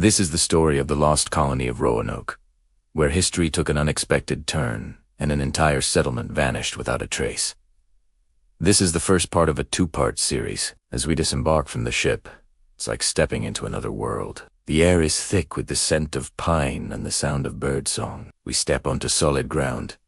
This is the story of the Lost Colony of Roanoke, where history took an unexpected turn and an entire settlement vanished without a trace. This is the first part of a two-part series. As we disembark from the ship, it's like stepping into another world. The air is thick with the scent of pine and the sound of birdsong. We step onto solid ground,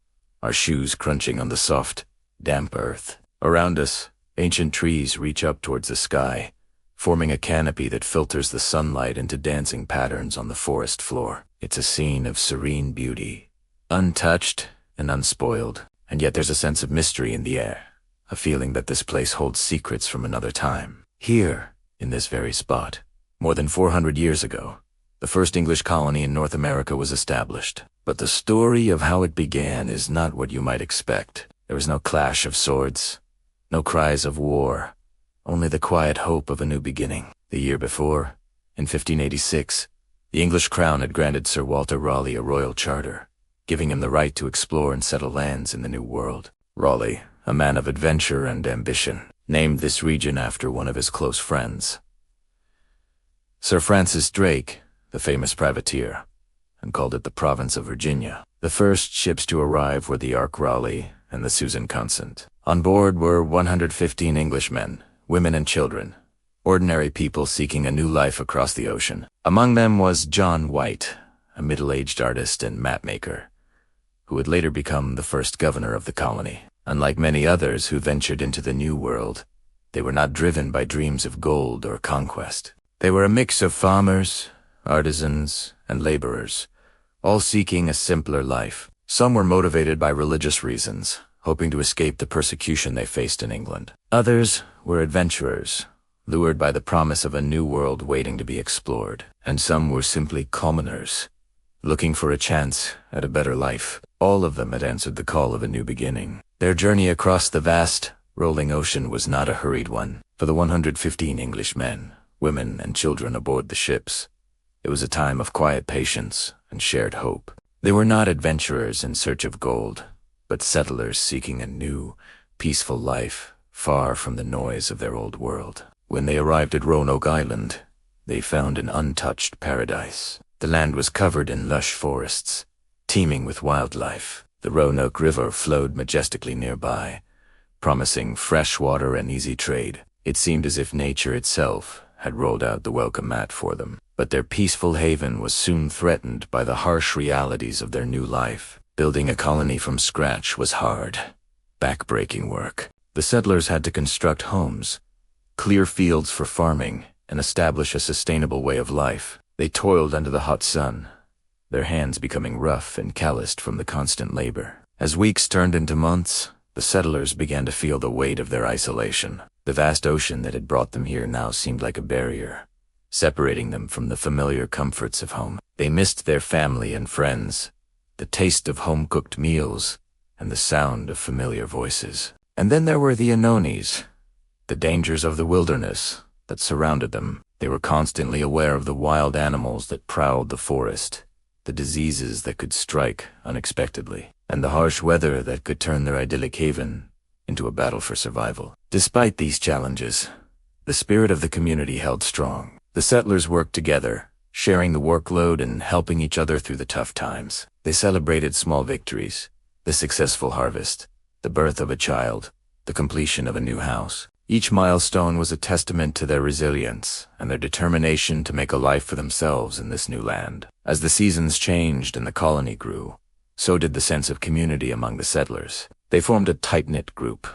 our shoes crunching on the soft, damp earth. Around us, ancient trees reach up towards the sky, forming a canopy that filters the sunlight into dancing patterns on the forest floor. It's a scene of serene beauty, untouched and unspoiled, and yet there's a sense of mystery in the air, a feeling that this place holds secrets from another time. Here, in this very spot, more than 400 years ago, the first English colony in North America was established. But the story of how it began is not what you might expect. There was no clash of swords, no cries of war, only the quiet hope of a new beginning. The year before, in 1586, the English crown had granted Sir Walter Raleigh a royal charter, giving him the right to explore and settle lands in the New World. Raleigh, a man of adventure and ambition, named this region after one of his close friends, Sir Francis Drake, the famous privateer, and called it the province of Virginia. The first ships to arrive were the Ark Raleigh and the Susan Constant. On board were 115 Englishmen, women and children, ordinary people seeking a new life across the ocean. Among them was John White, a middle-aged artist and mapmaker, who would later become the first governor of the colony. Unlike many others who ventured into the New World, they were not driven by dreams of gold or conquest. They were a mix of farmers, artisans, and laborers, all seeking a simpler life. Some were motivated by religious reasons, hoping to escape the persecution they faced in England. Others were adventurers, lured by the promise of a new world waiting to be explored. And some were simply commoners, looking for a chance at a better life. All of them had answered the call of a new beginning. Their journey across the vast, rolling ocean was not a hurried one. For the 115 Englishmen, women, and children aboard the ships, it was a time of quiet patience and shared hope. They were not adventurers in search of gold, but settlers seeking a new, peaceful life far from the noise of their old world. When they arrived at Roanoke Island, they found an untouched paradise. The land was covered in lush forests, teeming with wildlife. The Roanoke River flowed majestically nearby, promising fresh water and easy trade. It seemed as if nature itself had rolled out the welcome mat for them. But their peaceful haven was soon threatened by the harsh realities of their new life. Building a colony from scratch was hard, back-breaking work. The settlers had to construct homes, clear fields for farming, and establish a sustainable way of life. They toiled under the hot sun, their hands becoming rough and calloused from the constant labor. As weeks turned into months, the settlers began to feel the weight of their isolation. The vast ocean that had brought them here now seemed like a barrier, separating them from the familiar comforts of home. They missed their family and friends, the taste of home-cooked meals, and the sound of familiar voices. And then there were the unknowns, the dangers of the wilderness that surrounded them. They were constantly aware of the wild animals that prowled the forest, the diseases that could strike unexpectedly, and the harsh weather that could turn their idyllic haven into a battle for survival. Despite these challenges, the spirit of the community held strong. The settlers worked together, sharing the workload and helping each other through the tough times. They celebrated small victories, the successful harvest, the birth of a child, the completion of a new house. Each milestone was a testament to their resilience and their determination to make a life for themselves in this new land. As the seasons changed and the colony grew, so did the sense of community among the settlers. They formed a tight-knit group,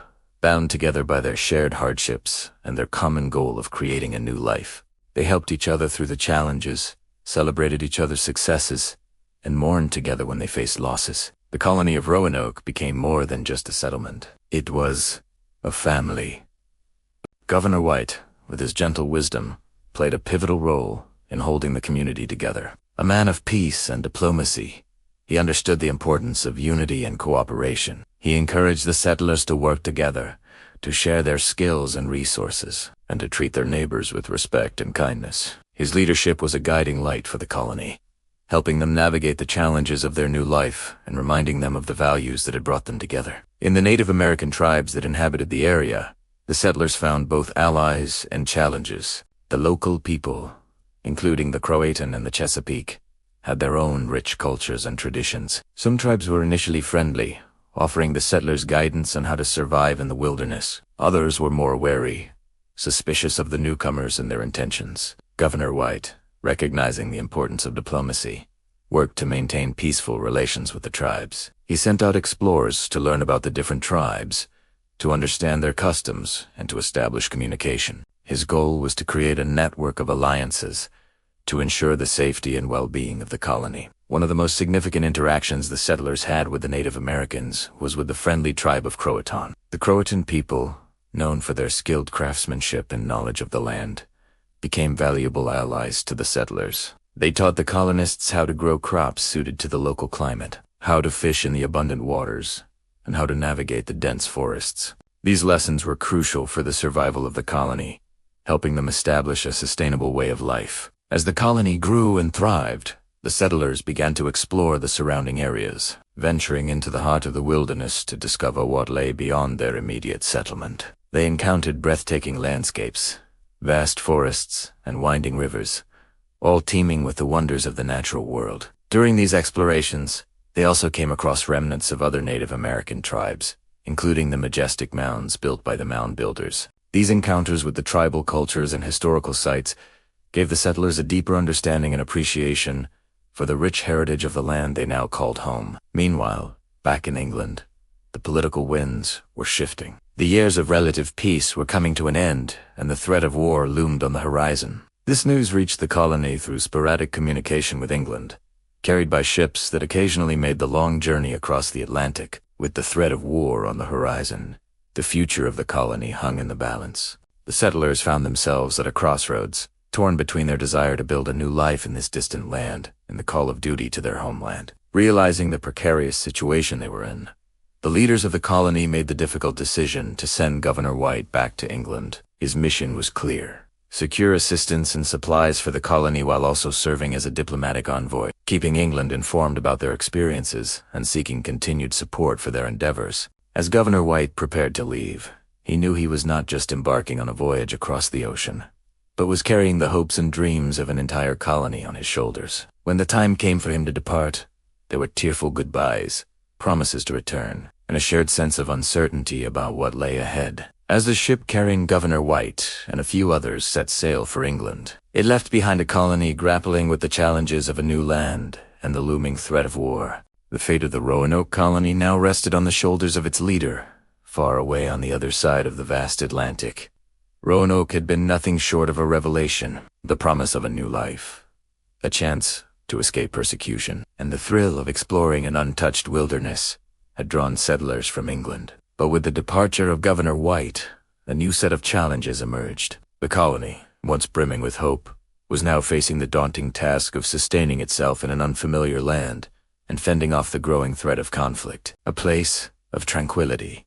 bound together by their shared hardships and their common goal of creating a new life. They helped each other through the challenges, celebrated each other's successes, and mourned together when they faced losses. The colony of Roanoke became more than just a settlement. It was a family. Governor White, with his gentle wisdom, played a pivotal role in holding the community together. A man of peace and diplomacy, he understood the importance of unity and cooperation. He encouraged the settlers to work together, to share their skills and resources, and to treat their neighbors with respect and kindness. His leadership was a guiding light for the colony, helping them navigate the challenges of their new life and reminding them of the values that had brought them together. In the Native American tribes that inhabited the area, the settlers found both allies and challenges. The local people, including the Croatan and the Chesapeake, had their own rich cultures and traditions. Some tribes were initially friendly, offering the settlers guidance on how to survive in the wilderness. Others were more wary, suspicious of the newcomers and their intentions. Governor White, recognizing the importance of diplomacy, worked to maintain peaceful relations with the tribes. He sent out explorers to learn about the different tribes, to understand their customs, and to establish communication. His goal was to create a network of alliances to ensure the safety and well-being of the colony. One of the most significant interactions the settlers had with the Native Americans was with the friendly tribe of Croatan. The Croatan people, known for their skilled craftsmanship and knowledge of the land, became valuable allies to the settlers. They taught the colonists how to grow crops suited to the local climate, how to fish in the abundant waters, and how to navigate the dense forests. These lessons were crucial for the survival of the colony, helping them establish a sustainable way of life. As the colony grew and thrived, the settlers began to explore the surrounding areas, venturing into the heart of the wilderness to discover what lay beyond their immediate settlement. They encountered breathtaking landscapes, vast forests, and winding rivers, all teeming with the wonders of the natural world. During these explorations, they also came across remnants of other Native American tribes, including the majestic mounds built by the mound builders. These encounters with the tribal cultures and historical sites gave the settlers a deeper understanding and appreciation for the rich heritage of the land they now called home. Meanwhile, back in England, the political winds were shifting. The years of relative peace were coming to an end, and the threat of war loomed on the horizon. This news reached the colony through sporadic communication with England, carried by ships that occasionally made the long journey across the Atlantic. With the threat of war on the horizon, the future of the colony hung in the balance. The settlers found themselves at a crossroads, torn between their desire to build a new life in this distant land and the call of duty to their homeland. Realizing the precarious situation they were in, the leaders of the colony made the difficult decision to send Governor White back to England. His mission was clear: secure assistance and supplies for the colony while also serving as a diplomatic envoy, keeping England informed about their experiences and seeking continued support for their endeavors. As Governor White prepared to leave, he knew he was not just embarking on a voyage across the ocean, but was carrying the hopes and dreams of an entire colony on his shoulders. When the time came for him to depart, there were tearful goodbyes, promises to return, and a shared sense of uncertainty about what lay ahead. As the ship carrying Governor White and a few others set sail for England, it left behind a colony grappling with the challenges of a new land and the looming threat of war. The fate of the Roanoke colony now rested on the shoulders of its leader, far away on the other side of the vast Atlantic. Roanoke had been nothing short of a revelation, the promise of a new life, a chance to escape persecution, and the thrill of exploring an untouched wilderness had drawn settlers from England. But with the departure of Governor White, a new set of challenges emerged. The colony, once brimming with hope, was now facing the daunting task of sustaining itself in an unfamiliar land and fending off the growing threat of conflict. A place of tranquility.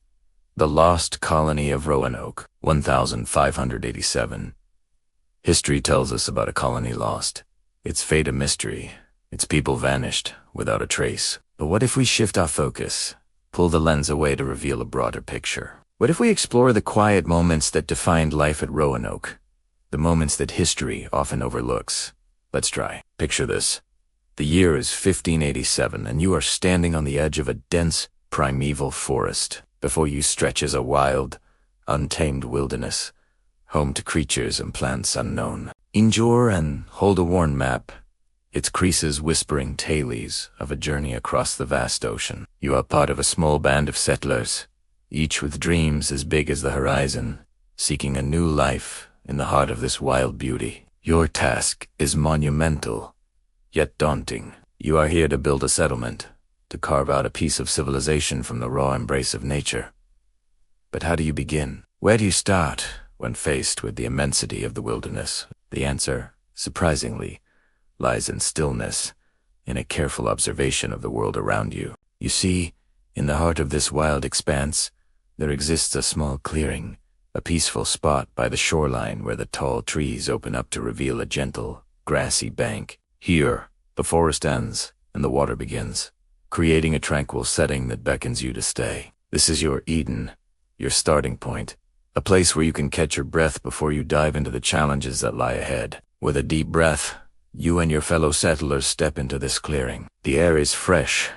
The Lost Colony of Roanoke, 1587. History tells us about a colony lost, its fate a mystery, its people vanished without a trace. But what if we shift our focus, pull the lens away to reveal a broader picture? What if we explore the quiet moments that defined life at Roanoke, the moments that history often overlooks? Let's try. Picture this. The year is 1587, and you are standing on the edge of a dense, primeval forest. Before you stretches a wild, untamed wilderness, home to creatures and plants unknown. Endure and hold a worn map, its creases whispering tales of a journey across the vast ocean. You are part of a small band of settlers, each with dreams as big as the horizon, seeking a new life in the heart of this wild beauty. Your task is monumental, yet daunting. You are here to build a settlement, to carve out a piece of civilization from the raw embrace of nature. But how do you begin? Where do you start when faced with the immensity of the wilderness? The answer, surprisingly, lies in stillness, in a careful observation of the world around you. You see, in the heart of this wild expanse, there exists a small clearing, a peaceful spot by the shoreline where the tall trees open up to reveal a gentle, grassy bank. Here, the forest ends and the water begins, creating a tranquil setting that beckons you to stay. This is your Eden, your starting point, a place where you can catch your breath before you dive into the challenges that lie ahead. With a deep breath, you and your fellow settlers step into this clearing. The air is fresh,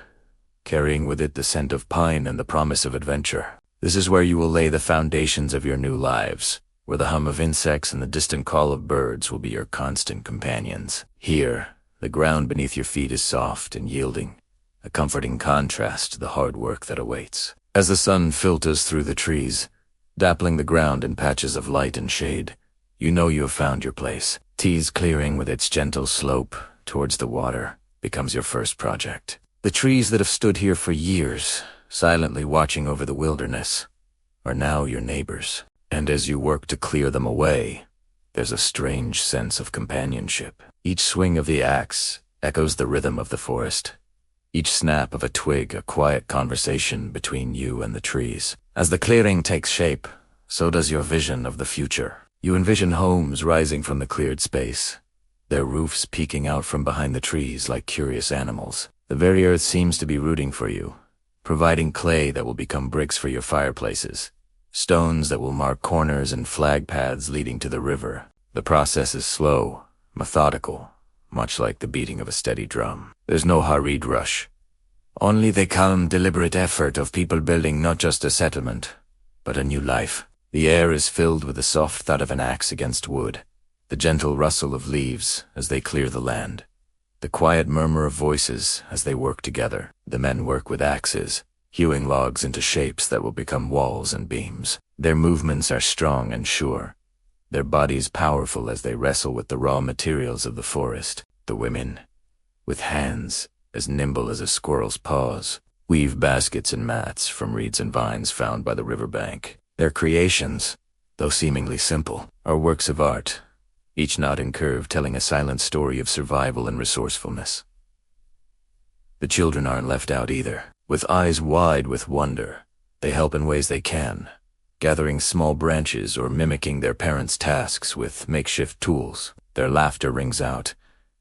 carrying with it the scent of pine and the promise of adventure. This is where you will lay the foundations of your new lives, where the hum of insects and the distant call of birds will be your constant companions. Here, the ground beneath your feet is soft and yielding, a comforting contrast to the hard work that awaits. As the sun filters through the trees, dappling the ground in patches of light and shade, you know you have found your place. Tees clearing with its gentle slope towards the water becomes your first project. The trees that have stood here for years, silently watching over the wilderness, are now your neighbors. And as you work to clear them away, there's a strange sense of companionship. Each swing of the axe echoes the rhythm of the forest. Each snap of a twig a quiet conversation between you and the trees. As the clearing takes shape, so does your vision of the future. You envision homes rising from the cleared space, their roofs peeking out from behind the trees like curious animals. The very earth seems to be rooting for you, providing clay that will become bricks for your fireplaces, stones that will mark corners and flag paths leading to the river. The process is slow, methodical, much like the beating of a steady drum. There's no hurried rush, only the calm, deliberate effort of people building not just a settlement, but a new life. The air is filled with the soft thud of an axe against wood, the gentle rustle of leaves as they clear the land, the quiet murmur of voices as they work together. The men work with axes, hewing logs into shapes that will become walls and beams. Their movements are strong and sure, their bodies powerful as they wrestle with the raw materials of the forest. The women, with hands as nimble as a squirrel's paws, weave baskets and mats from reeds and vines found by the riverbank. Their creations, though seemingly simple, are works of art, each knot and curve telling a silent story of survival and resourcefulness. The children aren't left out either. With eyes wide with wonder, they help in ways they can, gathering small branches or mimicking their parents' tasks with makeshift tools. Their laughter rings out,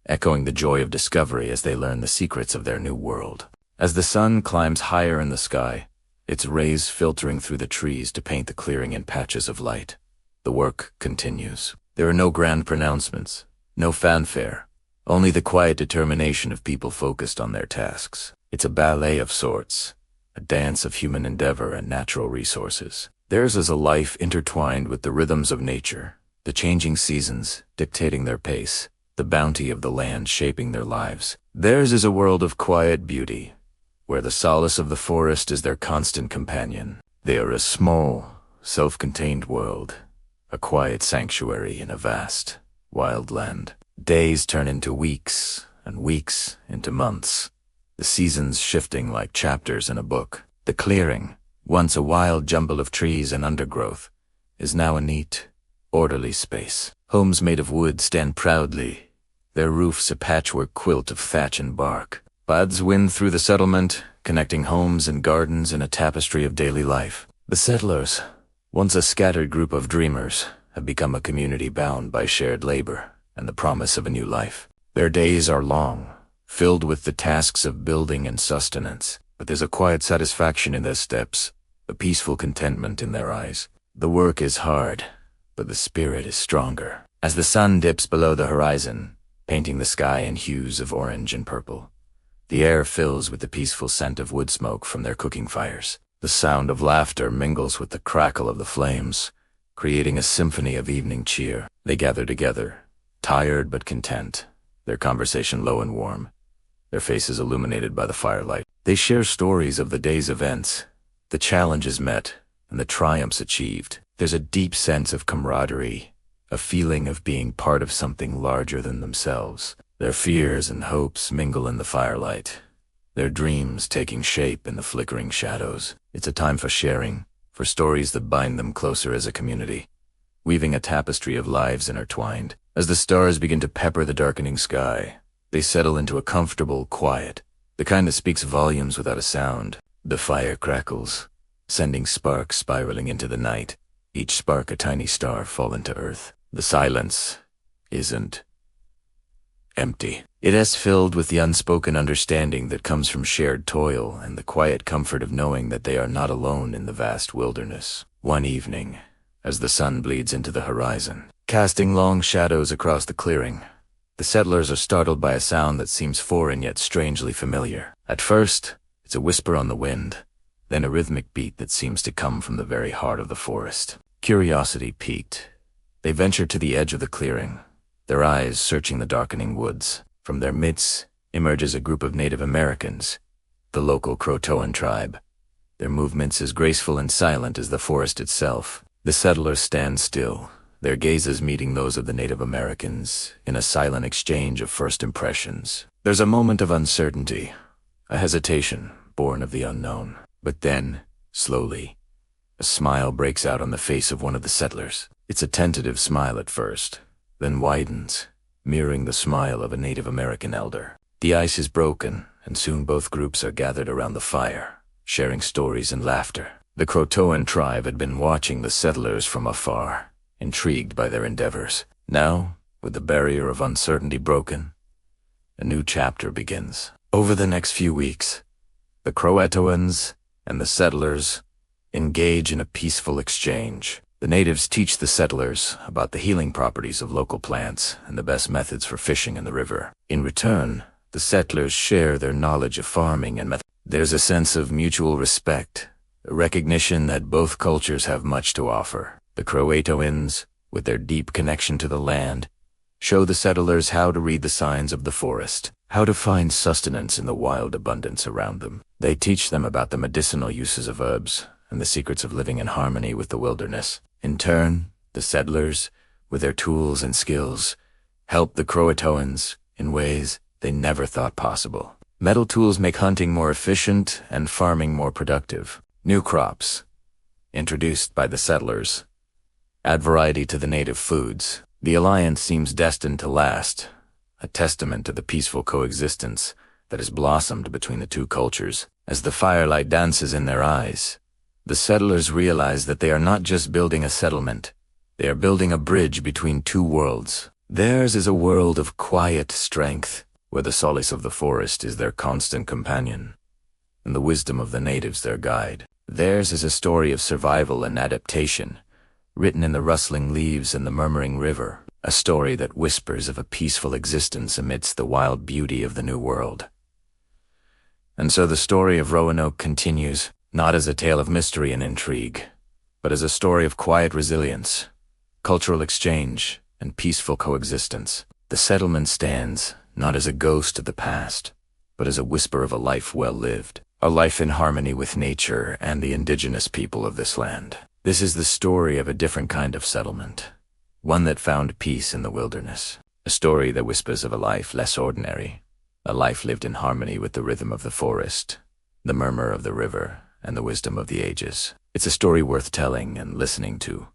echoing the joy of discovery as they learn the secrets of their new world. As the sun climbs higher in the sky, its rays filtering through the trees to paint the clearing in patches of light, the work continues. There are no grand pronouncements, no fanfare, only the quiet determination of people focused on their tasks. It's a ballet of sorts, a dance of human endeavor and natural resources. Theirs is a life intertwined with the rhythms of nature, the changing seasons dictating their pace, the bounty of the land shaping their lives. Theirs is a world of quiet beauty, where the solace of the forest is their constant companion. They are a small, self-contained world, a quiet sanctuary in a vast, wild land. Days turn into weeks, and weeks into months, the seasons shifting like chapters in a book. The clearing, once a wild jumble of trees and undergrowth, is now a neat, orderly space. Homes made of wood stand proudly, their roofs a patchwork quilt of thatch and bark. Paths wind through the settlement, connecting homes and gardens in a tapestry of daily life. The settlers, once a scattered group of dreamers, have become a community bound by shared labor and the promise of a new life. Their days are long, filled with the tasks of building and sustenance, but there's a quiet satisfaction in their steps, a peaceful contentment in their eyes. The work is hard, but the spirit is stronger. As the sun dips below the horizon, painting the sky in hues of orange and purple, the air fills with the peaceful scent of wood smoke from their cooking fires. The sound of laughter mingles with the crackle of the flames, creating a symphony of evening cheer. They gather together, tired but content, their conversation low and warm, their faces illuminated by the firelight. They share stories of the day's events, the challenges met, and the triumphs achieved. There's a deep sense of camaraderie, a feeling of being part of something larger than themselves. Their fears and hopes mingle in the firelight, their dreams taking shape in the flickering shadows. It's a time for sharing, for stories that bind them closer as a community, weaving a tapestry of lives intertwined. As the stars begin to pepper the darkening sky, they settle into a comfortable quiet, the kind that speaks volumes without a sound. The fire crackles, sending sparks spiraling into the night, each spark a tiny star fallen to earth. The silence isn't empty. It is filled with the unspoken understanding that comes from shared toil and the quiet comfort of knowing that they are not alone in the vast wilderness. One evening, as the sun bleeds into the horizon, casting long shadows across the clearing. The settlers are startled by a sound that seems foreign yet strangely familiar. At first, it's a whisper on the wind, then a rhythmic beat that seems to come from the very heart of the forest. Curiosity piqued, they venture to the edge of the clearing, their eyes searching the darkening woods. From their midst emerges a group of Native Americans, the local Croatoan tribe. Their movements as graceful and silent as the forest itself. The settlers stand still, their gazes meeting those of the Native Americans in a silent exchange of first impressions. There's a moment of uncertainty, a hesitation born of the unknown. But then, slowly, a smile breaks out on the face of one of the settlers. It's a tentative smile at first, then widens, mirroring the smile of a Native American elder. The ice is broken, and soon both groups are gathered around the fire, sharing stories and laughter. The Croatoan tribe had been watching the settlers from afar, intrigued by their endeavors. Now, with the barrier of uncertainty broken, a new chapter begins. Over the next few weeks, the Croatoans and the settlers engage in a peaceful exchange. The natives teach the settlers about the healing properties of local plants and the best methods for fishing in the river. In return, the settlers share their knowledge of farming and methods. There's a sense of mutual respect, a recognition that both cultures have much to offer. The Croatoans, with their deep connection to the land, show the settlers how to read the signs of the forest, how to find sustenance in the wild abundance around them. They teach them about the medicinal uses of herbs and the secrets of living in harmony with the wilderness. In turn, the settlers, with their tools and skills, help the Croatoans in ways they never thought possible. Metal tools make hunting more efficient and farming more productive. New crops, introduced by the settlers, add variety to the native foods. The alliance seems destined to last, a testament to the peaceful coexistence that has blossomed between the two cultures. As the firelight dances in their eyes, the settlers realize that they are not just building a settlement, they are building a bridge between two worlds. Theirs is a world of quiet strength, where the solace of the forest is their constant companion, and the wisdom of the natives their guide. Theirs is a story of survival and adaptation, written in the rustling leaves and the murmuring river, a story that whispers of a peaceful existence amidst the wild beauty of the New World. And so the story of Roanoke continues, not as a tale of mystery and intrigue, but as a story of quiet resilience, cultural exchange, and peaceful coexistence. The settlement stands not as a ghost of the past, but as a whisper of a life well lived, a life in harmony with nature and the indigenous people of this land. This is the story of a different kind of settlement, one that found peace in the wilderness, a story that whispers of a life less ordinary, a life lived in harmony with the rhythm of the forest, the murmur of the river, and the wisdom of the ages. It's a story worth telling and listening to,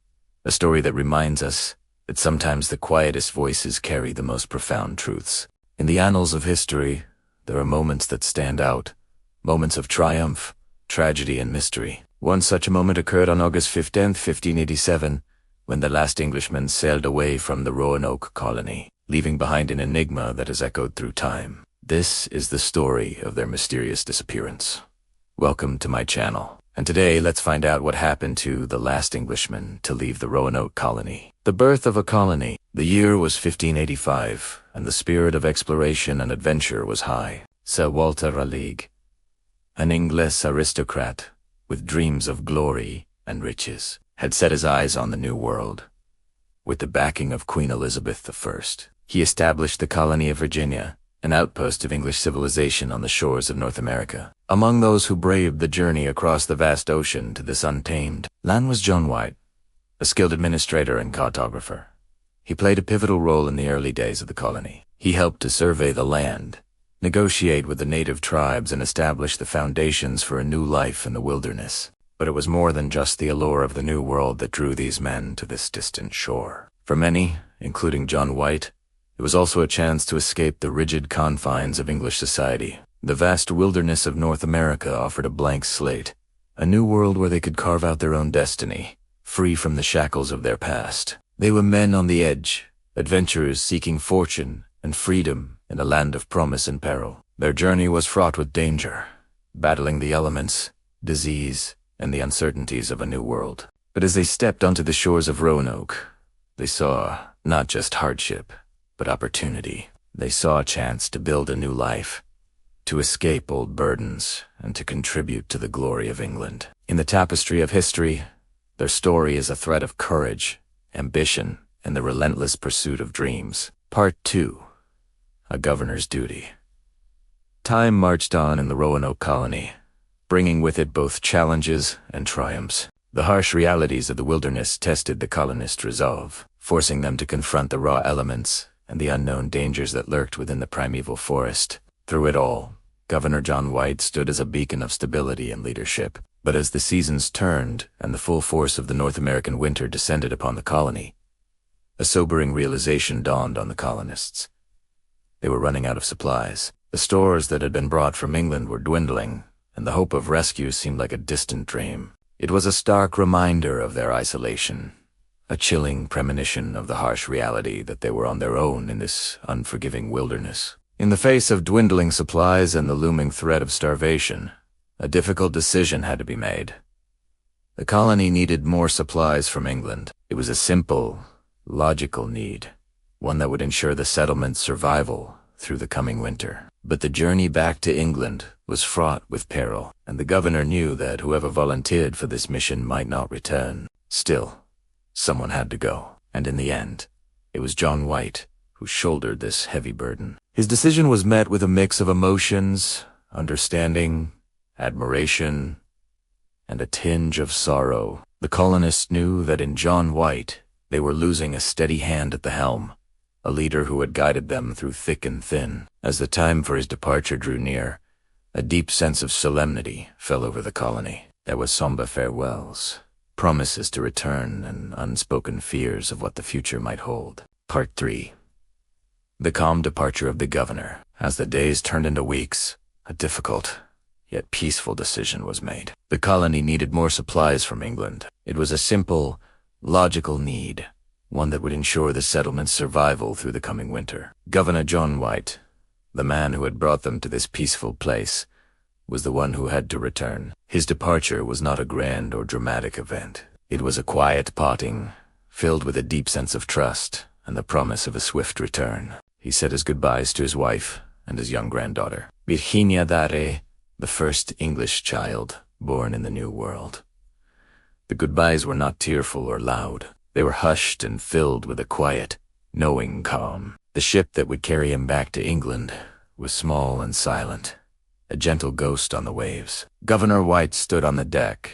a story that reminds us that sometimes the quietest voices carry the most profound truths. In the annals of history, there are moments that stand out, moments of triumph, tragedy, and mystery. One such a moment occurred on August 15, 1587, when the last Englishmen sailed away from the Roanoke colony, leaving behind an enigma that has echoed through time. This is the story of their mysterious disappearance. Welcome to my channel, and today let's find out what happened to the last Englishman to leave the Roanoke colony. The birth of a colony. The year was 1585, and the spirit of exploration and adventure was high. Sir Walter Raleigh, an English aristocrat with dreams of glory and riches, had set his eyes on the New World. With the backing of Queen Elizabeth I, he established the colony of Virginia, an outpost of English civilization on the shores of North America. Among those who braved the journey across the vast ocean to this untamed land was John White, a skilled administrator and cartographer. He played a pivotal role in the early days of the colony. He helped to survey the land, negotiate with the native tribes, and establish the foundations for a new life in the wilderness. But it was more than just the allure of the New World that drew these men to this distant shore. For many, including John White, it was also a chance to escape the rigid confines of English society. The vast wilderness of North America offered a blank slate, a new world where they could carve out their own destiny, free from the shackles of their past. They were men on the edge, adventurers seeking fortune and freedom in a land of promise and peril. Their journey was fraught with danger, battling the elements, disease, and the uncertainties of a new world. But as they stepped onto the shores of Roanoke, They saw not just hardship, but opportunity. They saw a chance to build a new life, to escape old burdens, and to contribute to the glory of England. In the tapestry of history, their story is a thread of courage, ambition, and the relentless pursuit of dreams. Part 2. A Governor's Duty. Time marched on in the Roanoke colony, bringing with it both challenges and triumphs. The harsh realities of the wilderness tested the colonists' resolve, forcing them to confront the raw elements and the unknown dangers that lurked within the primeval forest. Through it all, Governor John White stood as a beacon of stability and leadership. But as the seasons turned and the full force of the North American winter descended upon the colony, a sobering realization dawned on the colonists. They were running out of supplies. The stores that had been brought from England were dwindling, and the hope of rescue seemed like a distant dream. It was a stark reminder of their isolation, a chilling premonition of the harsh reality that they were on their own in this unforgiving wilderness. In the face of dwindling supplies and the looming threat of starvation, a difficult decision had to be made. The colony needed more supplies from England. It was a simple, logical need, one that would ensure the settlement's survival through the coming winter. But the journey back to England was fraught with peril, and the governor knew that whoever volunteered for this mission might not return. Still, someone had to go, and in the end, it was John White who shouldered this heavy burden. His decision was met with a mix of emotions, understanding, admiration, and a tinge of sorrow. The colonists knew that in John White they were losing a steady hand at the helm, a leader who had guided them through thick and thin. As the time for his departure drew near, a deep sense of solemnity fell over the colony. There were somber farewells, promises to return, and unspoken fears of what the future might hold. Part 3. The calm departure of the governor. As the days turned into weeks, a difficult, yet peaceful decision was made. The colony needed more supplies from England. It was a simple, logical need, one that would ensure the settlement's survival through the coming winter. Governor John White, the man who had brought them to this peaceful place, was the one who had to return. His departure was not a grand or dramatic event. It was a quiet parting, filled with a deep sense of trust and the promise of a swift return. He said his goodbyes to his wife and his young granddaughter, Virginia Dare, the first English child born in the New World. The goodbyes were not tearful or loud. They were hushed and filled with a quiet, knowing calm. The ship that would carry him back to England was small and silent, a gentle ghost on the waves. Governor White stood on the deck,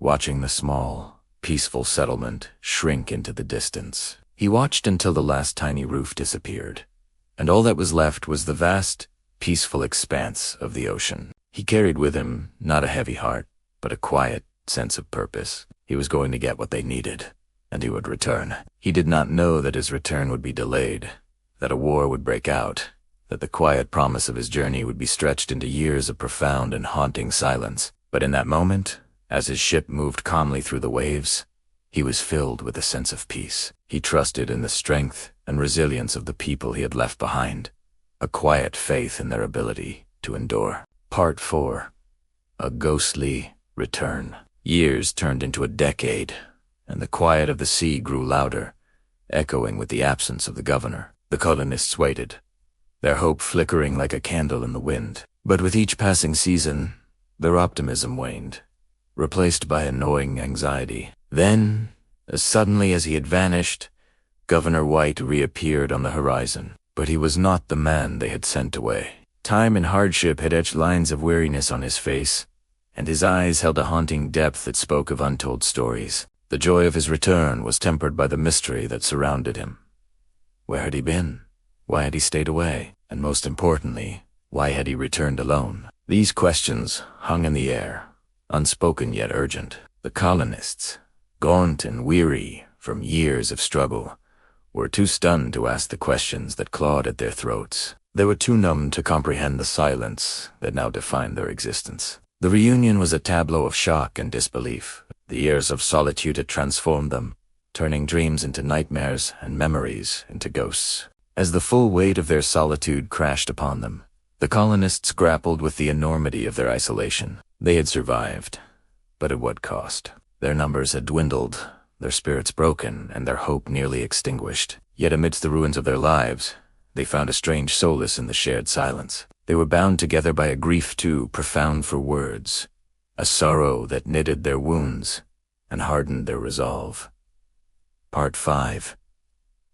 watching the small, peaceful settlement shrink into the distance. He watched until the last tiny roof disappeared, and all that was left was the vast, peaceful expanse of the ocean. He carried with him not a heavy heart, but a quiet sense of purpose. He was going to get what they needed, and he would return. He did not know that his return would be delayed, that a war would break out, that the quiet promise of his journey would be stretched into years of profound and haunting silence. But in that moment, as his ship moved calmly through the waves, he was filled with a sense of peace. He trusted in the strength and resilience of the people he had left behind, a quiet faith in their ability to endure. Part 4. A Ghostly Return. Years turned into a decade, and the quiet of the sea grew louder, echoing with the absence of the governor. The colonists waited, their hope flickering like a candle in the wind. But with each passing season, their optimism waned, replaced by a gnawing anxiety. Then, as suddenly as he had vanished, Governor White reappeared on the horizon. But he was not the man they had sent away. Time and hardship had etched lines of weariness on his face, and his eyes held a haunting depth that spoke of untold stories. The joy of his return was tempered by the mystery that surrounded him. Where had he been? Why had he stayed away? And most importantly, why had he returned alone? These questions hung in the air, unspoken yet urgent. The colonists, gaunt and weary from years of struggle, were too stunned to ask the questions that clawed at their throats. They were too numb to comprehend the silence that now defined their existence. The reunion was a tableau of shock and disbelief. The years of solitude had transformed them, turning dreams into nightmares and memories into ghosts. As the full weight of their solitude crashed upon them, the colonists grappled with the enormity of their isolation. They had survived, but at what cost? Their numbers had dwindled, their spirits broken and their hope nearly extinguished. Yet amidst the ruins of their lives, they found a strange solace in the shared silence. They were bound together by a grief too profound for words, a sorrow that knitted their wounds and hardened their resolve. Part 5.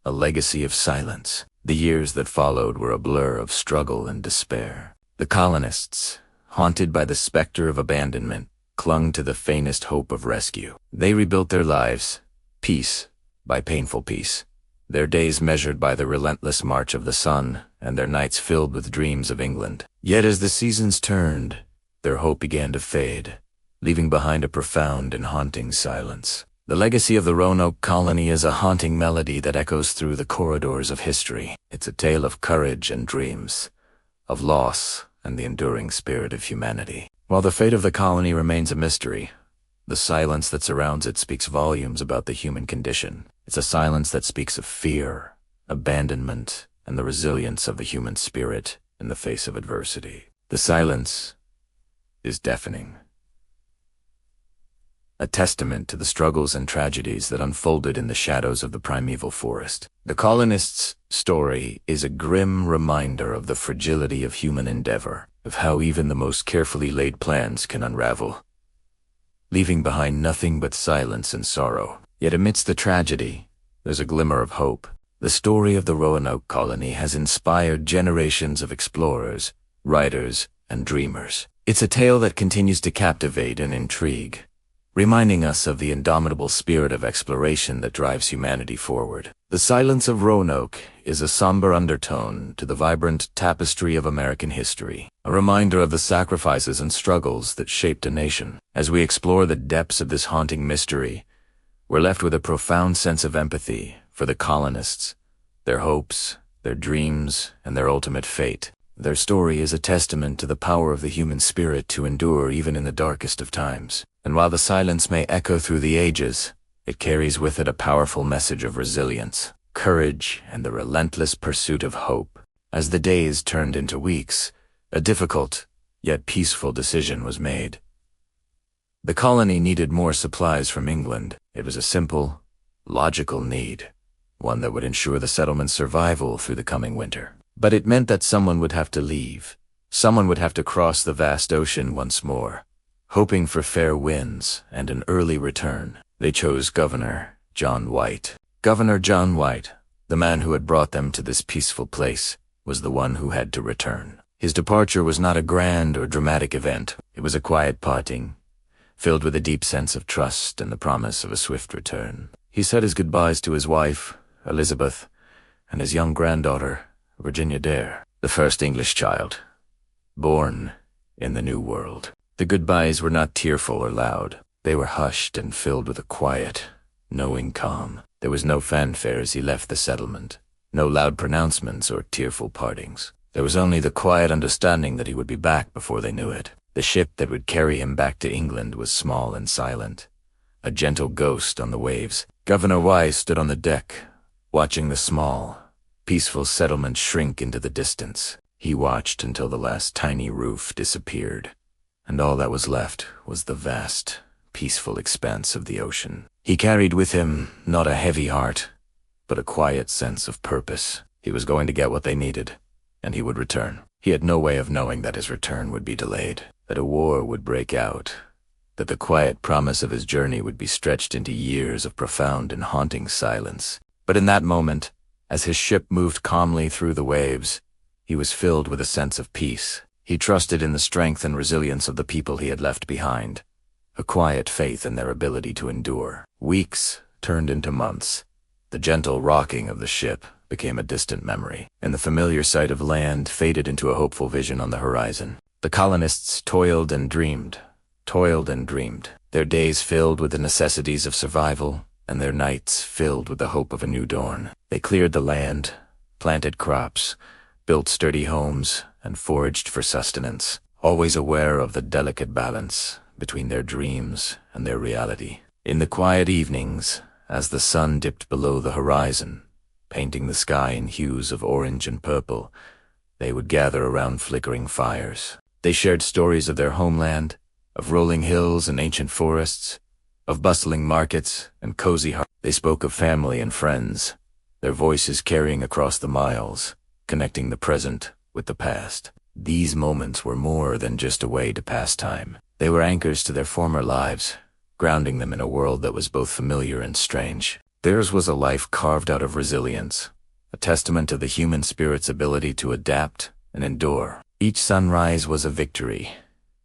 A Legacy of Silence. The years that followed were a blur of struggle and despair. The colonists, haunted by the specter of abandonment, clung to the faintest hope of rescue. They rebuilt their lives, piece by painful piece, their days measured by the relentless march of the sun, and their nights filled with dreams of England. Yet as the seasons turned, their hope began to fade, leaving behind a profound and haunting silence. The legacy of the Roanoke colony is a haunting melody that echoes through the corridors of history. It's a tale of courage and dreams, of loss and the enduring spirit of humanity. While the fate of the colony remains a mystery, the silence that surrounds it speaks volumes about the human condition. It's a silence that speaks of fear, abandonment, and the resilience of the human spirit in the face of adversity. The silence is deafening, a testament to the struggles and tragedies that unfolded in the shadows of the primeval forest. The colonists' story is a grim reminder of the fragility of human endeavor, of how even the most carefully laid plans can unravel, leaving behind nothing but silence and sorrow. Yet amidst the tragedy, there's a glimmer of hope. The story of the Roanoke colony has inspired generations of explorers, writers, and dreamers. It's a tale that continues to captivate and intrigue, reminding us of the indomitable spirit of exploration that drives humanity forward. The silence of Roanoke is a somber undertone to the vibrant tapestry of American history, a reminder of the sacrifices and struggles that shaped a nation. As we explore the depths of this haunting mystery, we're left with a profound sense of empathy for the colonists, their hopes, their dreams, and their ultimate fate. Their story is a testament to the power of the human spirit to endure even in the darkest of times. And while the silence may echo through the ages, it carries with it a powerful message of resilience, courage, and the relentless pursuit of hope. As the days turned into weeks, a difficult, yet peaceful decision was made. The colony needed more supplies from England. It was a simple, logical need, one that would ensure the settlement's survival through the coming winter. But it meant that someone would have to leave. Someone would have to cross the vast ocean once more. Hoping for fair winds and an early return, they chose Governor John White. Governor John White, the man who had brought them to this peaceful place, was the one who had to return. His departure was not a grand or dramatic event. It was a quiet parting, filled with a deep sense of trust and the promise of a swift return. He said his goodbyes to his wife, Elizabeth, and his young granddaughter, Virginia Dare, the first English child, born in the New World. The goodbyes were not tearful or loud. They were hushed and filled with a quiet, knowing calm. There was no fanfare as he left the settlement, no loud pronouncements or tearful partings. There was only the quiet understanding that he would be back before they knew it. The ship that would carry him back to England was small and silent, a gentle ghost on the waves. Governor Wise stood on the deck, watching the small, peaceful settlement shrink into the distance. He watched until the last tiny roof disappeared, and all that was left was the vast, peaceful expanse of the ocean. He carried with him not a heavy heart, but a quiet sense of purpose. He was going to get what they needed, and he would return. He had no way of knowing that his return would be delayed, that a war would break out, that the quiet promise of his journey would be stretched into years of profound and haunting silence. But in that moment, as his ship moved calmly through the waves, he was filled with a sense of peace. He trusted in the strength and resilience of the people he had left behind, a quiet faith in their ability to endure. Weeks turned into months. The gentle rocking of the ship became a distant memory, and the familiar sight of land faded into a hopeful vision on the horizon. The colonists toiled and dreamed, their days filled with the necessities of survival, and their nights filled with the hope of a new dawn. They cleared the land, planted crops, built sturdy homes, and foraged for sustenance, always aware of the delicate balance between their dreams and their reality. In the quiet evenings, as the sun dipped below the horizon, painting the sky in hues of orange and purple, they would gather around flickering fires. They shared stories of their homeland, of rolling hills and ancient forests, of bustling markets and cozy hearts. They spoke of family and friends, their voices carrying across the miles, connecting the present with the past. These moments were more than just a way to pass time. They were anchors to their former lives, grounding them in a world that was both familiar and strange. Theirs was a life carved out of resilience, a testament to the human spirit's ability to adapt and endure. Each sunrise was a victory,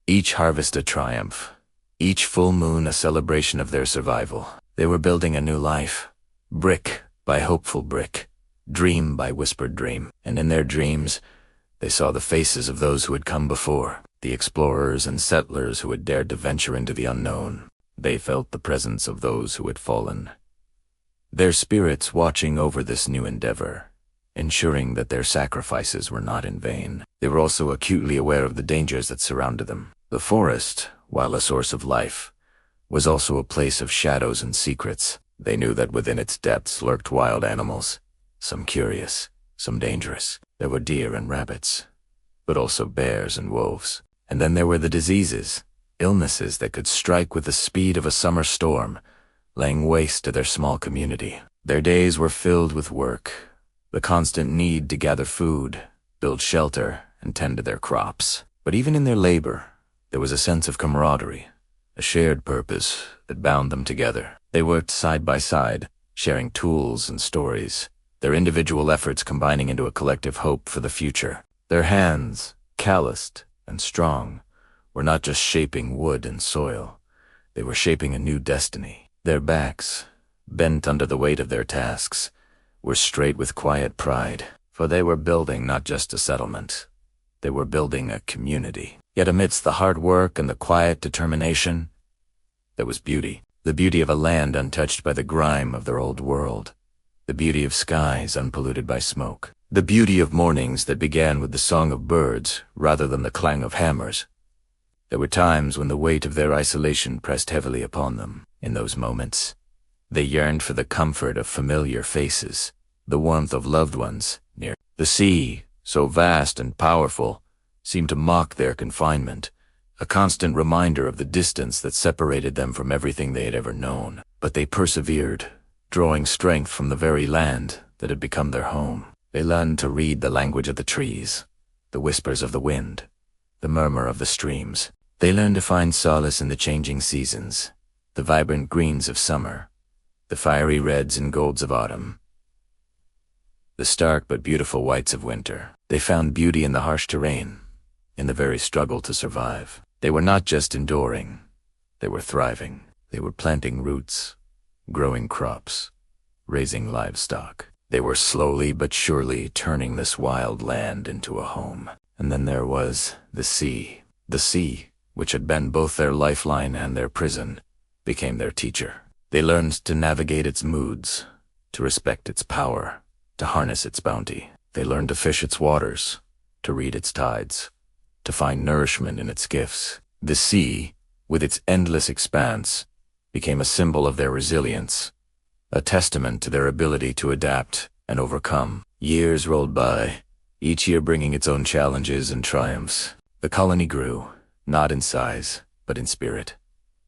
each harvest a triumph, each full moon a celebration of their survival. They were building a new life, brick by hopeful brick, dream by whispered dream. And in their dreams, they saw the faces of those who had come before, the explorers and settlers who had dared to venture into the unknown. They felt the presence of those who had fallen, their spirits watching over this new endeavor, ensuring that their sacrifices were not in vain. They were also acutely aware of the dangers that surrounded them. The forest, while a source of life, was also a place of shadows and secrets. They knew that within its depths lurked wild animals, some curious, some dangerous. There were deer and rabbits, but also bears and wolves. And then there were the diseases, illnesses that could strike with the speed of a summer storm, laying waste to their small community. Their days were filled with work, the constant need to gather food, build shelter, and tend to their crops. But even in their labor, there was a sense of camaraderie, a shared purpose that bound them together. They worked side by side, sharing tools and stories, their individual efforts combining into a collective hope for the future. Their hands, calloused and strong, were not just shaping wood and soil, they were shaping a new destiny. Their backs, bent under the weight of their tasks, were straight with quiet pride, for they were building not just a settlement, they were building a community. Yet amidst the hard work and the quiet determination, there was beauty. The beauty of a land untouched by the grime of their old world, the beauty of skies unpolluted by smoke, the beauty of mornings that began with the song of birds rather than the clang of hammers. There were times when the weight of their isolation pressed heavily upon them. In those moments, they yearned for the comfort of familiar faces, the warmth of loved ones near. The sea, so vast and powerful, seemed to mock their confinement, a constant reminder of the distance that separated them from everything they had ever known. But they persevered, drawing strength from the very land that had become their home. They learned to read the language of the trees, the whispers of the wind, the murmur of the streams. They learned to find solace in the changing seasons, the vibrant greens of summer, the fiery reds and golds of autumn, the stark but beautiful whites of winter. They found beauty in the harsh terrain, in the very struggle to survive. They were not just enduring, they were thriving. They were planting roots, growing crops, raising livestock. They were slowly but surely turning this wild land into a home. And then there was the sea, which had been both their lifeline and their prison, became their teacher. They learned to navigate its moods, to respect its power, to harness its bounty. They learned to fish its waters, to read its tides, to find nourishment in its gifts. The sea, with its endless expanse, became a symbol of their resilience, a testament to their ability to adapt and overcome. Years rolled by, each year bringing its own challenges and triumphs. The colony grew, not in size, but in spirit,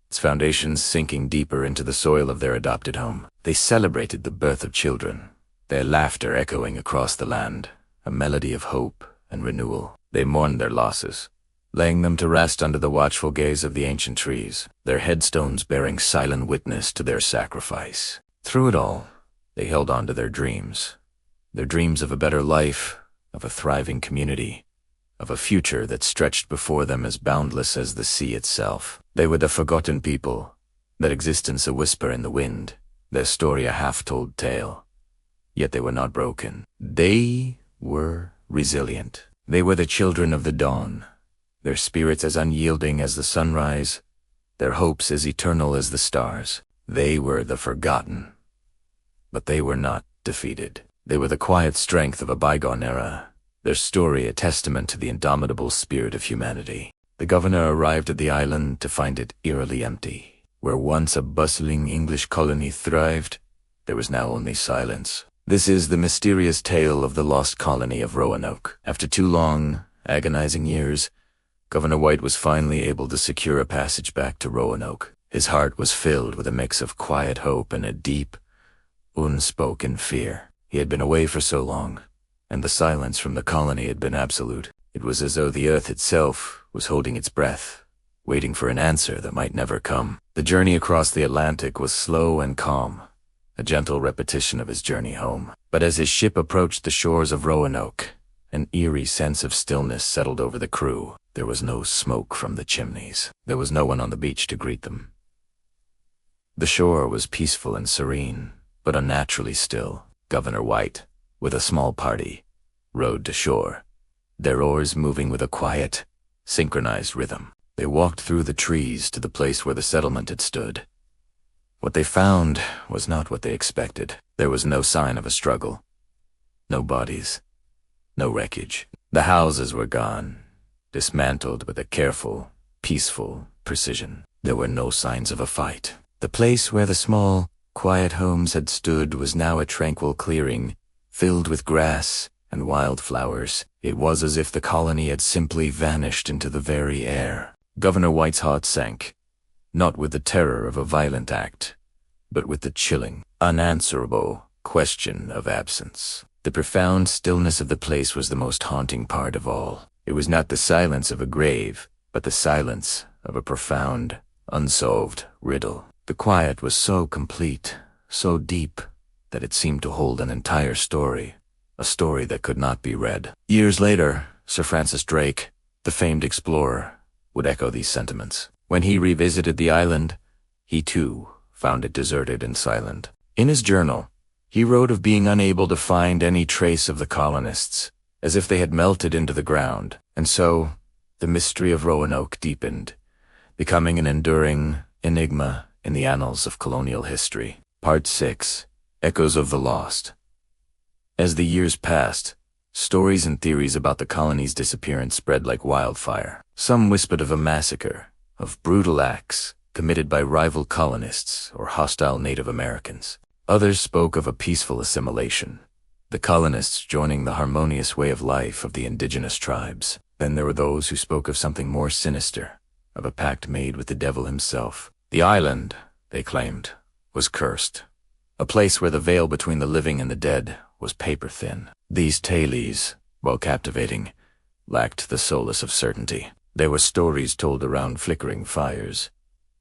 its foundations sinking deeper into the soil of their adopted home. They celebrated the birth of children, their laughter echoing across the land, a melody of hope and renewal. They mourned their losses, laying them to rest under the watchful gaze of the ancient trees, their headstones bearing silent witness to their sacrifice. Through it all, they held on to their dreams of a better life, of a thriving community, of a future that stretched before them as boundless as the sea itself. They were the forgotten people, their existence a whisper in the wind, their story a half-told tale. Yet they were not broken. They were resilient. They were the children of the dawn, their spirits as unyielding as the sunrise, their hopes as eternal as the stars. They were the forgotten, but they were not defeated. They were the quiet strength of a bygone era, their story a testament to the indomitable spirit of humanity. The governor arrived at the island to find it eerily empty. Where once a bustling English colony thrived, there was now only silence. This is the mysterious tale of the Lost Colony of Roanoke. After 2 long, agonizing years, Governor White was finally able to secure a passage back to Roanoke. His heart was filled with a mix of quiet hope and a deep, unspoken fear. He had been away for so long, and the silence from the colony had been absolute. It was as though the earth itself was holding its breath, waiting for an answer that might never come. The journey across the Atlantic was slow and calm, a gentle repetition of his journey home. But as his ship approached the shores of Roanoke, an eerie sense of stillness settled over the crew. There was no smoke from the chimneys. There was no one on the beach to greet them. The shore was peaceful and serene, but unnaturally still. Governor White, with a small party, rowed to shore, their oars moving with a quiet, synchronized rhythm. They walked through the trees to the place where the settlement had stood. What they found was not what they expected. There was no sign of a struggle. No bodies. No wreckage. The houses were gone, dismantled with a careful, peaceful precision. There were no signs of a fight. The place where the small, quiet homes had stood was now a tranquil clearing, filled with grass and wildflowers. It was as if the colony had simply vanished into the very air. Governor White's heart sank, not with the terror of a violent act, but with the chilling, unanswerable question of absence. The profound stillness of the place was the most haunting part of all. It was not the silence of a grave, but the silence of a profound, unsolved riddle. The quiet was so complete, so deep, that it seemed to hold an entire story, a story that could not be read. Years later, Sir Francis Drake, the famed explorer, would echo these sentiments. When he revisited the island, he too found it deserted and silent. In his journal, he wrote of being unable to find any trace of the colonists, as if they had melted into the ground. And so, the mystery of Roanoke deepened, becoming an enduring enigma in the annals of colonial history. Part 6. Echoes of the Lost. As the years passed, stories and theories about the colony's disappearance spread like wildfire. Some whispered of a massacre, of brutal acts committed by rival colonists or hostile Native Americans. Others spoke of a peaceful assimilation, the colonists joining the harmonious way of life of the indigenous tribes. Then there were those who spoke of something more sinister, of a pact made with the devil himself. The island, they claimed, was cursed, a place where the veil between the living and the dead was paper-thin. These tales, while captivating, lacked the solace of certainty. They were stories told around flickering fires,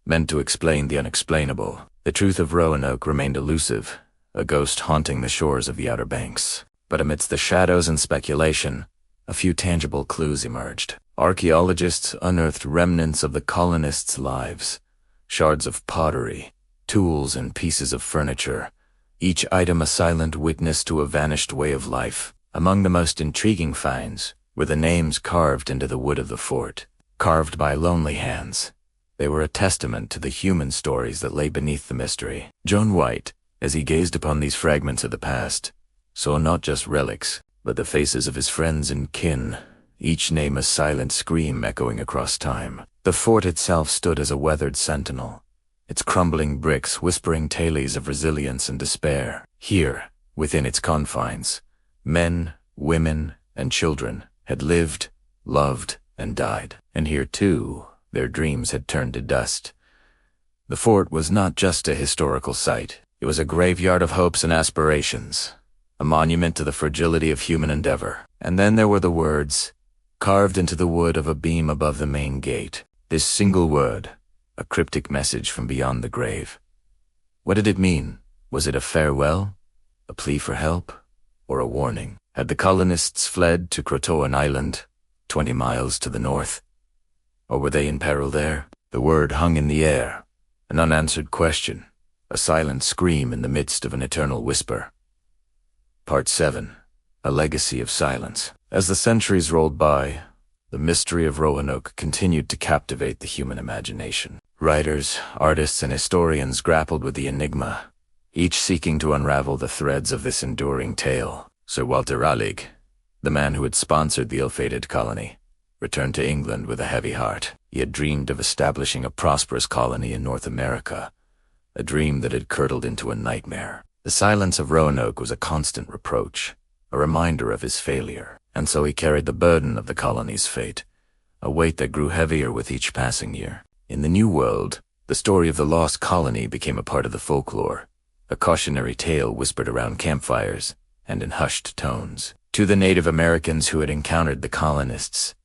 meant to explain the unexplainable. The truth of Roanoke remained elusive, a ghost haunting the shores of the Outer Banks. But amidst the shadows and speculation, a few tangible clues emerged. Archaeologists unearthed remnants of the colonists' lives, shards of pottery, tools and pieces of furniture, each item a silent witness to a vanished way of life. Among the most intriguing finds were the names carved into the wood of the fort. Carved by lonely hands, they were a testament to the human stories that lay beneath the mystery. John White, as he gazed upon these fragments of the past, saw not just relics, but the faces of his friends and kin, each name a silent scream echoing across time. The fort itself stood as a weathered sentinel, its crumbling bricks whispering tales of resilience and despair. Here, within its confines, men, women, and children had lived, loved, and died. And here, too, their dreams had turned to dust. The fort was not just a historical site. It was a graveyard of hopes and aspirations, a monument to the fragility of human endeavor. And then there were the words, carved into the wood of a beam above the main gate. This single word, a cryptic message from beyond the grave. What did it mean? Was it a farewell, a plea for help, or a warning? Had the colonists fled to Croatoan Island, 20 miles to the north? Or were they in peril there? The word hung in the air, an unanswered question, a silent scream in the midst of an eternal whisper. Part 7. A Legacy of Silence. As the centuries rolled by, the mystery of Roanoke continued to captivate the human imagination. Writers, artists, and historians grappled with the enigma, each seeking to unravel the threads of this enduring tale. Sir Walter Raleigh, the man who had sponsored the ill-fated colony, returned to England with a heavy heart. He had dreamed of establishing a prosperous colony in North America, a dream that had curdled into a nightmare. The silence of Roanoke was a constant reproach, a reminder of his failure, and so he carried the burden of the colony's fate, a weight that grew heavier with each passing year. In the New World, The story of the lost colony became a part of the folklore, a cautionary tale whispered around campfires and in hushed tones. To the Native Americans who had encountered the colonists,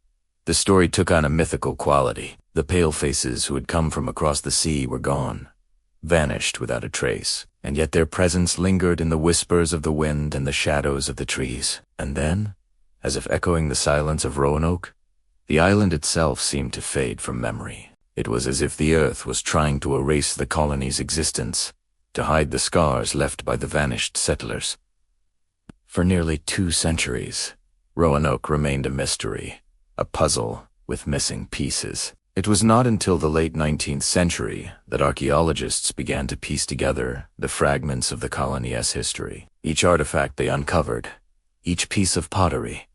the story took on a mythical quality. The palefaces who had come from across the sea were gone, vanished without a trace, and yet their presence lingered in the whispers of the wind and the shadows of the trees. And then, as if echoing the silence of Roanoke, the island itself seemed to fade from memory. It was as if the earth was trying to erase the colony's existence, to hide the scars left by the vanished settlers. For nearly 2 centuries, Roanoke remained a mystery, a puzzle with missing pieces. It was not until the late 19th century that archaeologists began to piece together the fragments of the colony's history. Each artifact they uncovered, each piece of pottery,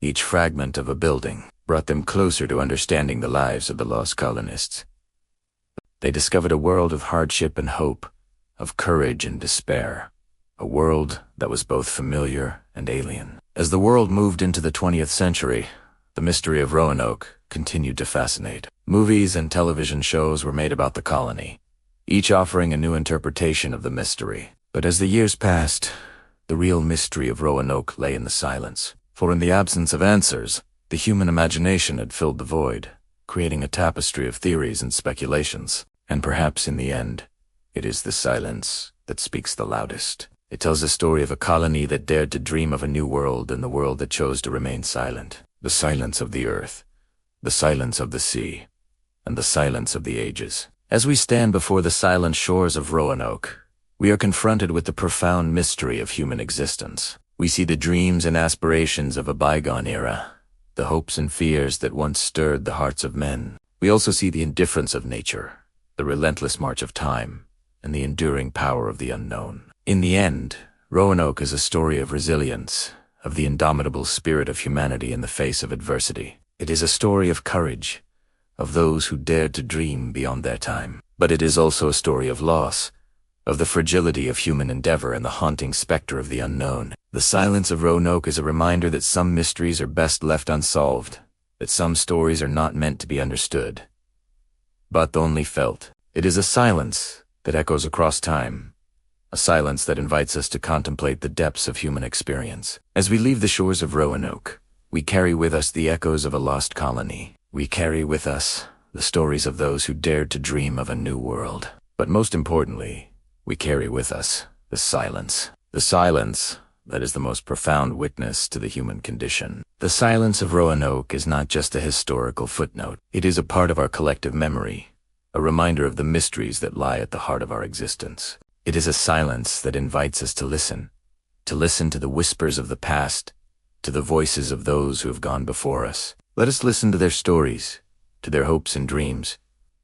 each fragment of a building, brought them closer to understanding the lives of the lost colonists. They discovered a world of hardship and hope, of courage and despair, a world that was both familiar and alien. As the world moved into the 20th century, the mystery of Roanoke continued to fascinate. Movies and television shows were made about the colony, each offering a new interpretation of the mystery. But as the years passed, the real mystery of Roanoke lay in the silence. For in the absence of answers, the human imagination had filled the void, creating a tapestry of theories and speculations. And perhaps in the end, it is the silence that speaks the loudest. It tells a story of a colony that dared to dream of a new world and the world that chose to remain silent. The silence of the earth, the silence of the sea, and the silence of the ages. As we stand before the silent shores of Roanoke, we are confronted with the profound mystery of human existence. We see the dreams and aspirations of a bygone era, the hopes and fears that once stirred the hearts of men. We also see the indifference of nature, the relentless march of time, and the enduring power of the unknown. In the end, Roanoke is a story of resilience, of the indomitable spirit of humanity in the face of adversity. It is a story of courage, of those who dared to dream beyond their time. But it is also a story of loss, of the fragility of human endeavor and the haunting specter of the unknown. The silence of Roanoke is a reminder that some mysteries are best left unsolved, that some stories are not meant to be understood, but only felt. It is a silence that echoes across time, a silence that invites us to contemplate the depths of human experience. As we leave the shores of Roanoke, we carry with us the echoes of a lost colony. We carry with us the stories of those who dared to dream of a new world. But most importantly, we carry with us the silence. The silence that is the most profound witness to the human condition. The silence of Roanoke is not just a historical footnote. It is a part of our collective memory, a reminder of the mysteries that lie at the heart of our existence. It is a silence that invites us to listen to the whispers of the past, to the voices of those who have gone before us. Let us listen to their stories, to their hopes and dreams,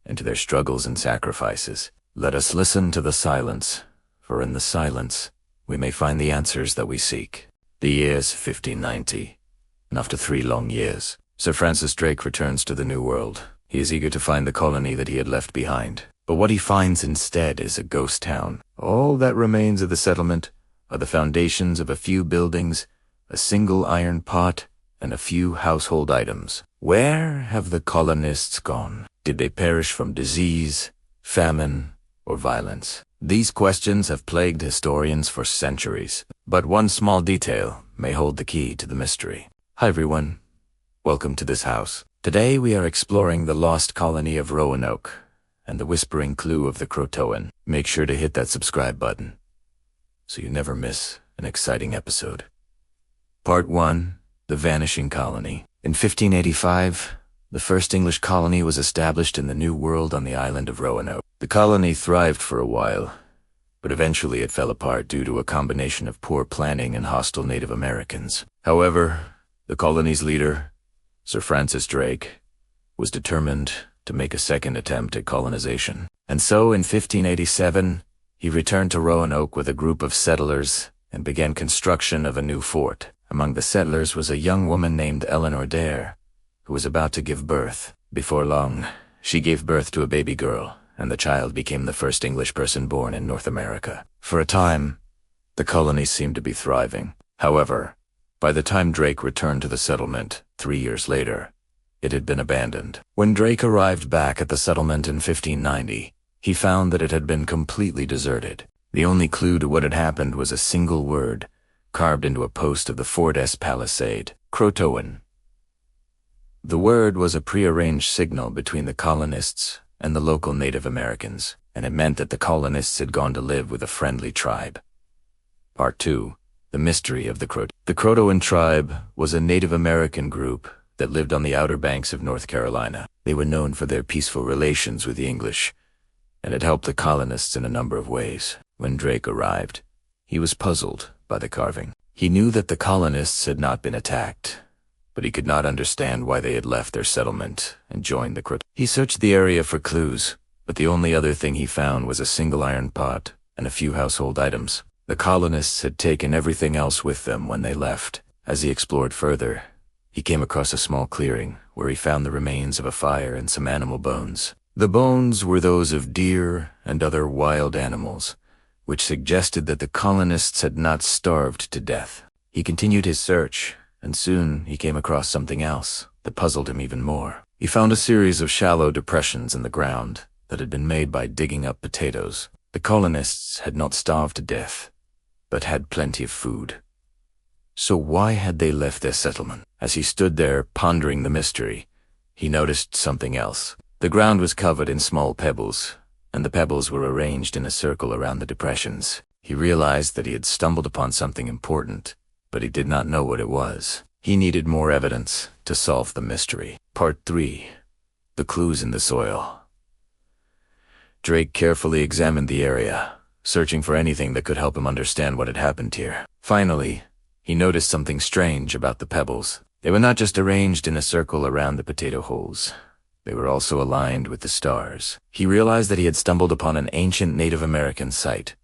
and to their struggles and sacrifices. Let us listen to the silence, for in the silence, we may find the answers that we seek. The year's 1590, and after 3 long years, Sir Francis Drake returns to the New World. He is eager to find the colony that he had left behind. But what he finds instead is a ghost town. All that remains of the settlement are the foundations of a few buildings, a single iron pot, and a few household items. Where have the colonists gone? Did they perish from disease, famine, or violence? These questions have plagued historians for centuries, but one small detail may hold the key to the mystery. Hi everyone, welcome to this house. Today we are exploring the lost colony of Roanoke and the whispering clue of the Croatoan. Make sure to hit that subscribe button so you never miss an exciting episode. Part 1. The Vanishing Colony. In 1585, the first English colony was established in the New World on the island of Roanoke. The colony thrived for a while, but eventually it fell apart due to a combination of poor planning and hostile Native Americans. However, the colony's leader, Sir Francis Drake, was determined to make a second attempt at colonization. And so in 1587, he returned to Roanoke with a group of settlers and began construction of a new fort. Among the settlers was a young woman named Eleanor Dare, who was about to give birth. Before long, she gave birth to a baby girl, and the child became the first English person born in North America. For a time, the colony seemed to be thriving. However, by the time Drake returned to the settlement 3 years later, it had been abandoned. When Drake arrived back at the settlement in 1590, He found that it had been completely deserted. The only clue to what had happened was a single word, carved into a post of the fort's palisade: Croatoan. The word was a prearranged signal between the colonists and the local Native Americans, and it meant that the colonists had gone to live with a friendly tribe. Part 2. The Mystery of the Croatoan. The Croatoan tribe was a Native American group that lived on the outer banks of North Carolina. They were known for their peaceful relations with the English, and had helped the colonists in a number of ways. When Drake arrived, he was puzzled by the carving. He knew that the colonists had not been attacked, but he could not understand why they had left their settlement and joined the Croatoan. He searched the area for clues, but the only other thing he found was a single iron pot and a few household items. The colonists had taken everything else with them when they left. As he explored further, he came across a small clearing where he found the remains of a fire and some animal bones. The bones were those of deer and other wild animals, which suggested that the colonists had not starved to death. He continued his search, and soon he came across something else that puzzled him even more. He found a series of shallow depressions in the ground that had been made by digging up potatoes. The colonists had not starved to death, but had plenty of food. So why had they left their settlement? As he stood there pondering the mystery, he noticed something else. The ground was covered in small pebbles, and the pebbles were arranged in a circle around the depressions. He realized that he had stumbled upon something important, but he did not know what it was. He needed more evidence to solve the mystery. Part 3. The Clues in the Soil. Drake carefully examined the area, searching for anything that could help him understand what had happened here. Finally, he noticed something strange about the pebbles. They were not just arranged in a circle around the potato holes. They were also aligned with the stars. He realized that he had stumbled upon an ancient Native American site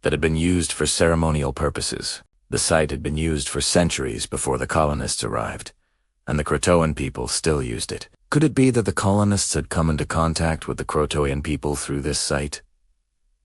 that had been used for ceremonial purposes. The site had been used for centuries before the colonists arrived, and the Croatoan people still used it. Could it be that the colonists had come into contact with the Croatoan people through this site?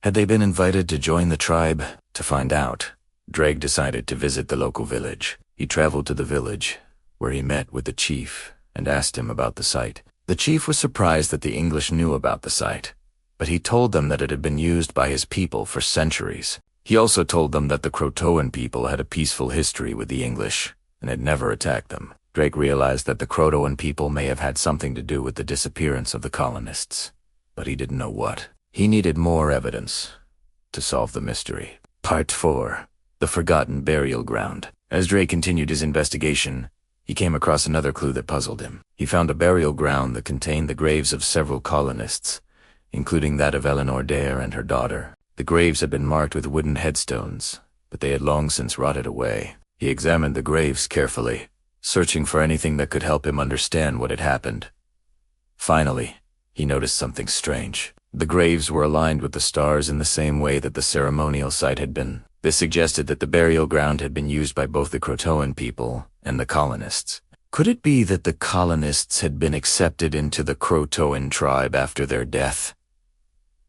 Had they been invited to join the tribe? To find out, Drake decided to visit the local village. He traveled to the village, where he met with the chief and asked him about the site. The chief was surprised that the English knew about the site, but he told them that it had been used by his people for centuries. He also told them that the Croatoan people had a peaceful history with the English and had never attacked them. Drake realized that the Croatoan people may have had something to do with the disappearance of the colonists, but he didn't know what. He needed more evidence to solve the mystery. Part 4. The Forgotten Burial Ground. As Drake continued his investigation, he came across another clue that puzzled him. He found a burial ground that contained the graves of several colonists, including that of Eleanor Dare and her daughter. The graves had been marked with wooden headstones, but they had long since rotted away. He examined the graves carefully, searching for anything that could help him understand what had happened. Finally, he noticed something strange. The graves were aligned with the stars in the same way that the ceremonial site had been. This suggested that the burial ground had been used by both the Croatoan people and the colonists. Could it be that the colonists had been accepted into the Croatoan tribe after their death?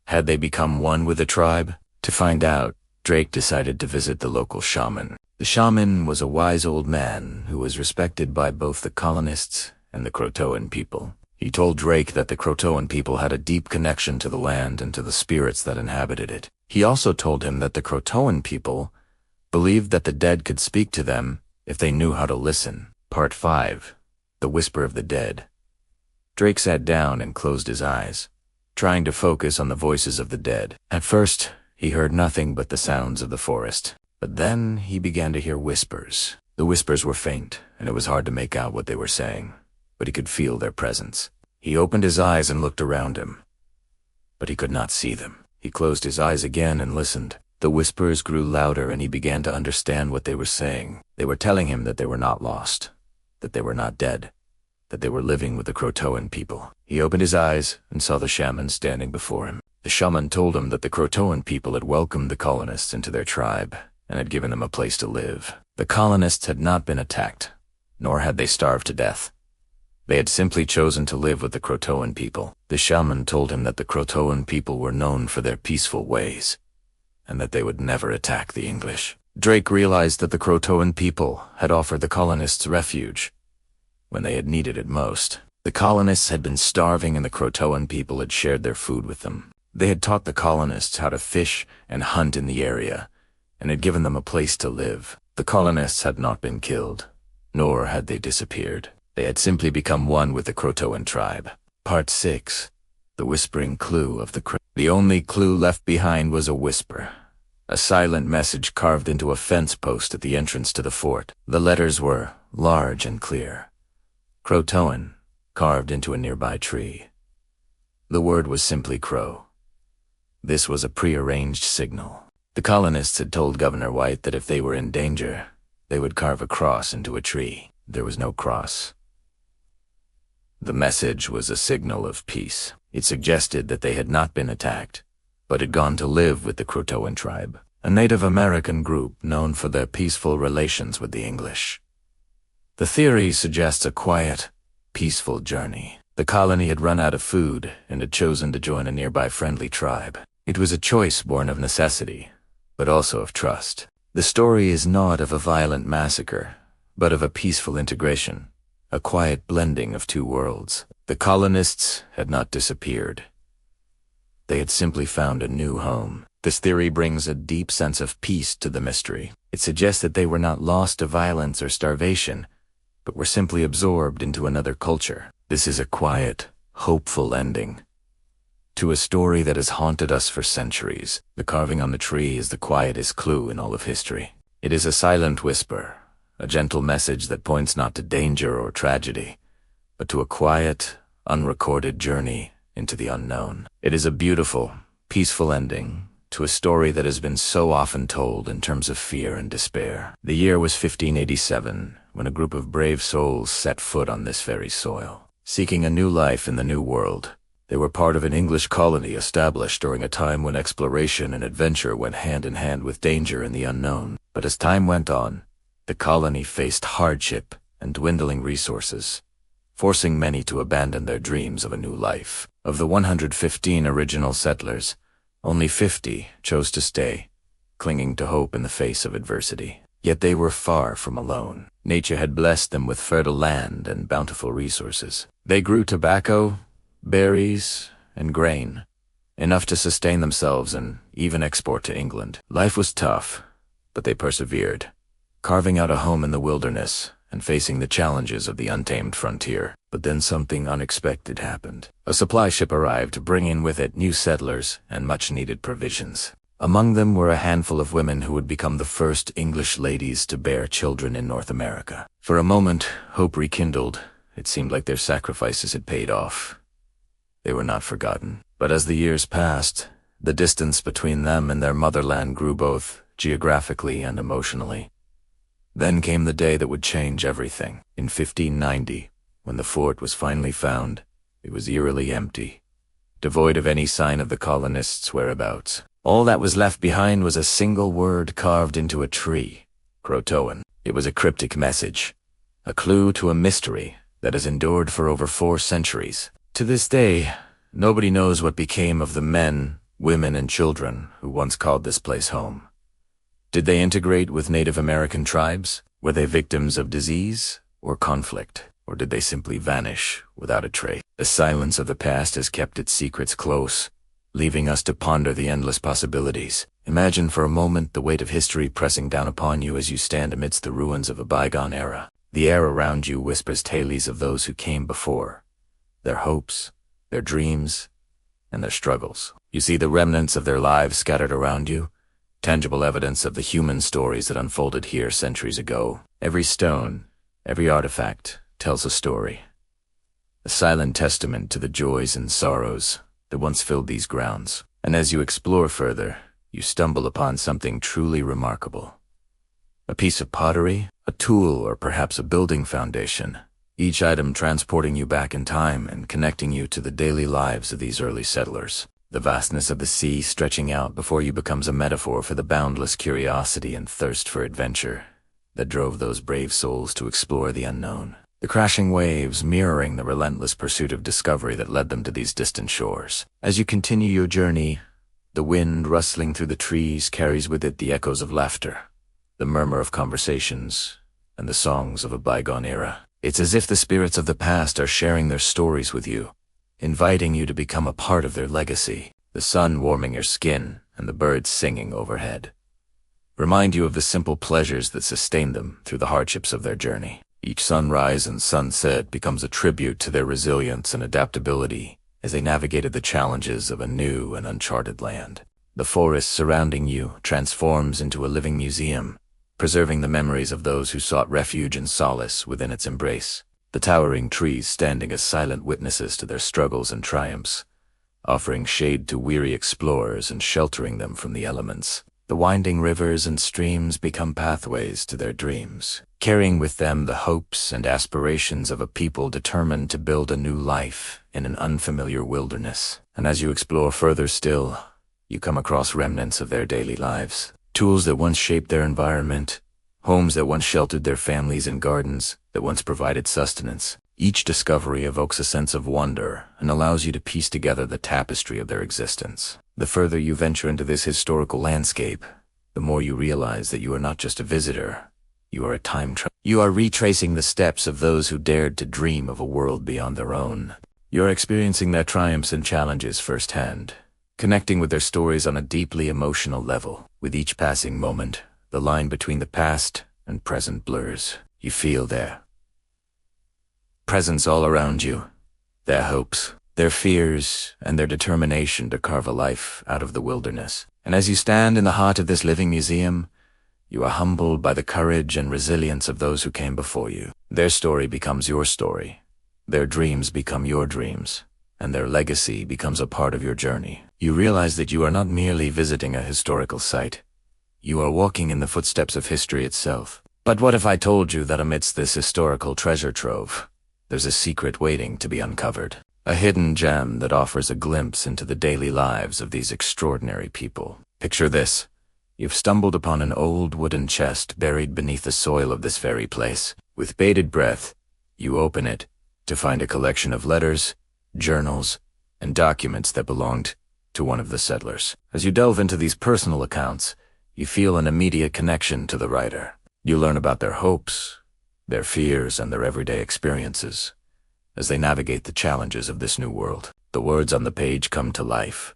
Had they become one with the tribe? To find out, Drake decided to visit the local shaman. The shaman was a wise old man who was respected by both the colonists and the Croatoan people. He told Drake that the Croatoan people had a deep connection to the land and to the spirits that inhabited it. He also told him that the Croatoan people believed that the dead could speak to them if they knew how to listen. Part 5. The Whisper of the Dead. Drake sat down and closed his eyes, trying to focus on the voices of the dead. At first, he heard nothing but the sounds of the forest. But then he began to hear whispers. The whispers were faint, and it was hard to make out what they were saying, but he could feel their presence. He opened his eyes and looked around him, but he could not see them. He closed his eyes again and listened. The whispers grew louder, and he began to understand what they were saying. They were telling him that they were not lost, that they were not dead, that they were living with the Croatoan people. He opened his eyes and saw the shaman standing before him. The shaman told him that the Croatoan people had welcomed the colonists into their tribe and had given them a place to live. The colonists had not been attacked, nor had they starved to death. They had simply chosen to live with the Croatoan people. The shaman told him that the Croatoan people were known for their peaceful ways, and that they would never attack the English. Drake realized that the Croatoan people had offered the colonists refuge when they had needed it most. The colonists had been starving, and the Croatoan people had shared their food with them. They had taught the colonists how to fish and hunt in the area, and had given them a place to live. The colonists had not been killed, nor had they disappeared. They had simply become one with the Croatoan tribe. Part 6. The Whispering Clue of the The only clue left behind was a whisper, a silent message carved into a fence post at the entrance to the fort. The letters were large and clear. Croatoan, carved into a nearby tree. The word was simply Crow. This was a prearranged signal. The colonists had told Governor White that if they were in danger, they would carve a cross into a tree. There was no cross. The message was a signal of peace. It suggested that they had not been attacked, but had gone to live with the Croatoan tribe, a Native American group known for their peaceful relations with the English. The theory suggests a quiet, peaceful journey. The colony had run out of food and had chosen to join a nearby friendly tribe. It was a choice born of necessity, but also of trust. The story is not of a violent massacre, but of a peaceful integration, a quiet blending of two worlds. The colonists had not disappeared. They had simply found a new home. This theory brings a deep sense of peace to the mystery. It suggests that they were not lost to violence or starvation, but were simply absorbed into another culture. This is a quiet, hopeful ending to a story that has haunted us for centuries. The carving on the tree is the quietest clue in all of history. It is a silent whisper, a gentle message that points not to danger or tragedy, but to a quiet, unrecorded journey into the unknown. It is a beautiful, peaceful ending to a story that has been so often told in terms of fear and despair. The year was 1587, when a group of brave souls set foot on this very soil. Seeking a new life in the New World, they were part of an English colony established during a time when exploration and adventure went hand in hand with danger and the unknown. But as time went on, the colony faced hardship and dwindling resources, forcing many to abandon their dreams of a new life. Of the 115 original settlers, only 50 chose to stay, clinging to hope in the face of adversity. Yet they were far from alone. Nature had blessed them with fertile land and bountiful resources. They grew tobacco, berries, and grain, enough to sustain themselves and even export to England. Life was tough, but they persevered, carving out a home in the wilderness and facing the challenges of the untamed frontier. But then something unexpected happened. A supply ship arrived, bringing with it new settlers and much-needed provisions. Among them were a handful of women who would become the first English ladies to bear children in North America. For a moment, hope rekindled. It seemed like their sacrifices had paid off. They were not forgotten. But as the years passed, the distance between them and their motherland grew both geographically and emotionally. Then came the day that would change everything. In 1590, when the fort was finally found, it was eerily empty, devoid of any sign of the colonists' whereabouts. All that was left behind was a single word carved into a tree: Croatoan. It was a cryptic message, a clue to a mystery that has endured for over 4 centuries. To this day, nobody knows what became of the men, women, and children who once called this place home. Did they integrate with Native American tribes? Were they victims of disease or conflict? Or did they simply vanish without a trace? The silence of the past has kept its secrets close, leaving us to ponder the endless possibilities. Imagine for a moment the weight of history pressing down upon you as you stand amidst the ruins of a bygone era. The air around you whispers tales of those who came before, their hopes, their dreams, and their struggles. You see the remnants of their lives scattered around you, tangible evidence of the human stories that unfolded here centuries ago. Every stone, every artifact tells a story, a silent testament to the joys and sorrows that once filled these grounds. And as you explore further, you stumble upon something truly remarkable. A piece of pottery, a tool, or perhaps a building foundation, each item transporting you back in time and connecting you to the daily lives of these early settlers. The vastness of the sea stretching out before you becomes a metaphor for the boundless curiosity and thirst for adventure that drove those brave souls to explore the unknown. The crashing waves mirroring the relentless pursuit of discovery that led them to these distant shores. As you continue your journey, the wind rustling through the trees carries with it the echoes of laughter, the murmur of conversations, and the songs of a bygone era. It's as if the spirits of the past are sharing their stories with you, inviting you to become a part of their legacy. the sun warming your skin and the birds singing overhead remind you of the simple pleasures that sustain them through the hardships of their journey. Each sunrise and sunset becomes a tribute to their resilience and adaptability as they navigated the challenges of a new and uncharted land. The forest surrounding you transforms into a living museum, preserving the memories of those who sought refuge and solace within its embrace. The towering trees standing as silent witnesses to their struggles and triumphs, offering shade to weary explorers and sheltering them from the elements. The winding rivers and streams become pathways to their dreams, carrying with them the hopes and aspirations of a people determined to build a new life in an unfamiliar wilderness. And as you explore further still, you come across remnants of their daily lives, tools that once shaped their environment, homes that once sheltered their families and gardens that once provided sustenance. Each discovery evokes a sense of wonder and allows you to piece together the tapestry of their existence. The further you venture into this historical landscape, the more you realize that you are not just a visitor, you are a time traveler. You are retracing the steps of those who dared to dream of a world beyond their own. You are experiencing their triumphs and challenges firsthand, connecting with their stories on a deeply emotional level. With each passing moment, the line between the past and present blurs. You feel their presence all around you, their hopes, their fears, and their determination to carve a life out of the wilderness. And as you stand in the heart of this living museum, you are humbled by the courage and resilience of those who came before you. Their story becomes your story, their dreams become your dreams, and their legacy becomes a part of your journey. You realize that you are not merely visiting a historical site. You are walking in the footsteps of history itself. But what if I told you that amidst this historical treasure trove, there's a secret waiting to be uncovered? A hidden gem that offers a glimpse into the daily lives of these extraordinary people. Picture this. You've stumbled upon an old wooden chest buried beneath the soil of this very place. With bated breath, you open it to find a collection of letters, journals, and documents that belonged to one of the settlers. As you delve into these personal accounts, you feel an immediate connection to the writer. You learn about their hopes, their fears, and their everyday experiences as they navigate the challenges of this new world. The words on the page come to life,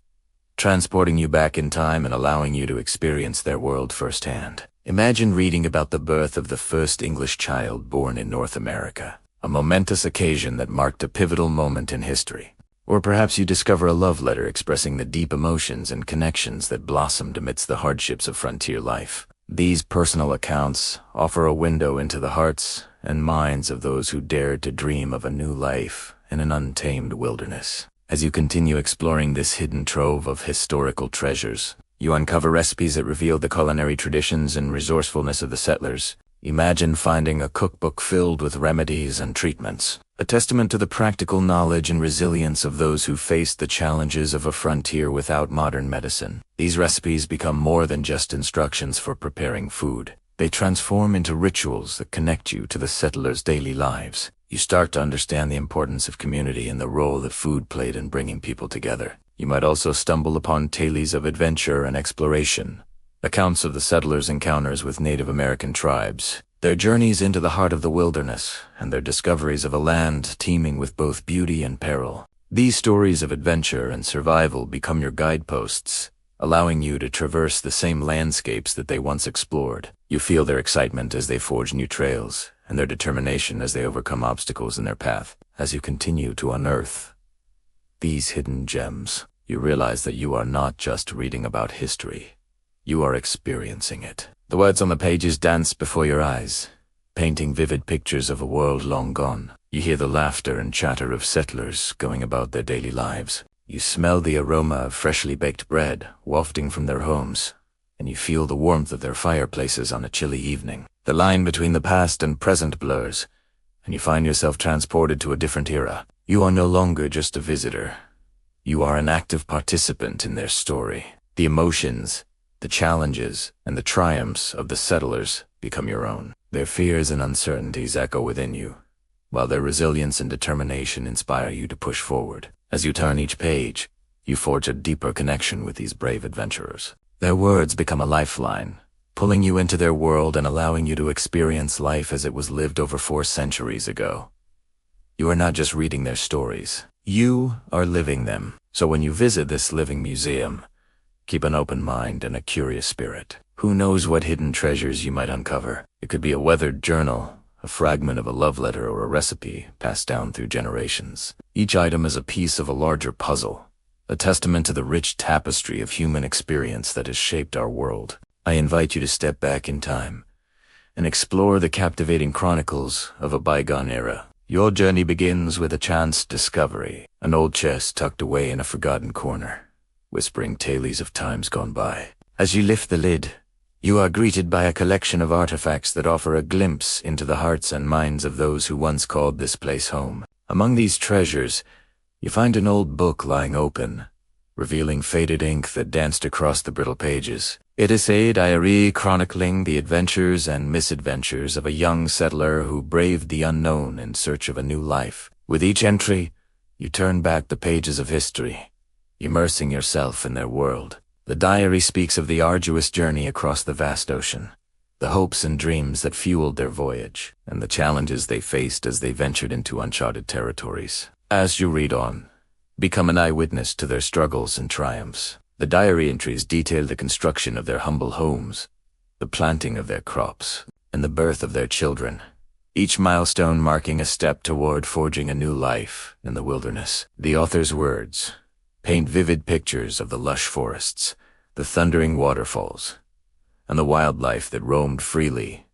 transporting you back in time and allowing you to experience their world firsthand. Imagine reading about the birth of the first English child born in North America, a momentous occasion that marked a pivotal moment in history. Or perhaps you discover a love letter expressing the deep emotions and connections that blossomed amidst the hardships of frontier life. These personal accounts offer a window into the hearts and minds of those who dared to dream of a new life in an untamed wilderness. As you continue exploring this hidden trove of historical treasures, you uncover recipes that reveal the culinary traditions and resourcefulness of the settlers. Imagine finding a cookbook filled with remedies and treatments, a testament to the practical knowledge and resilience of those who faced the challenges of a frontier without modern medicine. These recipes become more than just instructions for preparing food. They transform into rituals that connect you to the settlers' daily lives. You start to understand the importance of community and the role that food played in bringing people together. You might also stumble upon tales of adventure and exploration, accounts of the settlers' encounters with Native American tribes, their journeys into the heart of the wilderness, and their discoveries of a land teeming with both beauty and peril. These stories of adventure and survival become your guideposts, allowing you to traverse the same landscapes that they once explored. You feel their excitement as they forge new trails, and their determination as they overcome obstacles in their path. As you continue to unearth these hidden gems, you realize that you are not just reading about history. You are experiencing it. The words on the pages dance before your eyes, painting vivid pictures of a world long gone. You hear the laughter and chatter of settlers going about their daily lives. You smell the aroma of freshly baked bread wafting from their homes, and you feel the warmth of their fireplaces on a chilly evening. The line between the past and present blurs, and you find yourself transported to a different era. You are no longer just a visitor. You are an active participant in their story. The emotions, the challenges, and the triumphs of the settlers become your own. Their fears and uncertainties echo within you, while their resilience and determination inspire you to push forward. As you turn each page, you forge a deeper connection with these brave adventurers. Their words become a lifeline, pulling you into their world and allowing you to experience life as it was lived over 4 centuries ago. You are not just reading their stories. You are living them. So when you visit this living museum, keep an open mind and a curious spirit. Who knows what hidden treasures you might uncover? It could be a weathered journal, a fragment of a love letter, or a recipe passed down through generations. Each item is a piece of a larger puzzle, a testament to the rich tapestry of human experience that has shaped our world. I invite you to step back in time and explore the captivating chronicles of a bygone era. Your journey begins with a chance discovery, an old chest tucked away in a forgotten corner, whispering tales of times gone by. As you lift the lid, you are greeted by a collection of artifacts that offer a glimpse into the hearts and minds of those who once called this place home. Among these treasures, you find an old book lying open, revealing faded ink that danced across the brittle pages. It is a diary chronicling the adventures and misadventures of a young settler who braved the unknown in search of a new life. With each entry, you turn back the pages of history, immersing yourself in their world. The diary speaks of the arduous journey across the vast ocean, the hopes and dreams that fueled their voyage, and the challenges they faced as they ventured into uncharted territories. As you read on, become an eyewitness to their struggles and triumphs. The diary entries detail the construction of their humble homes, the planting of their crops, and the birth of their children, each milestone marking a step toward forging a new life in the wilderness. The author's words paint vivid pictures of the lush forests, the thundering waterfalls, and the wildlife that roamed freely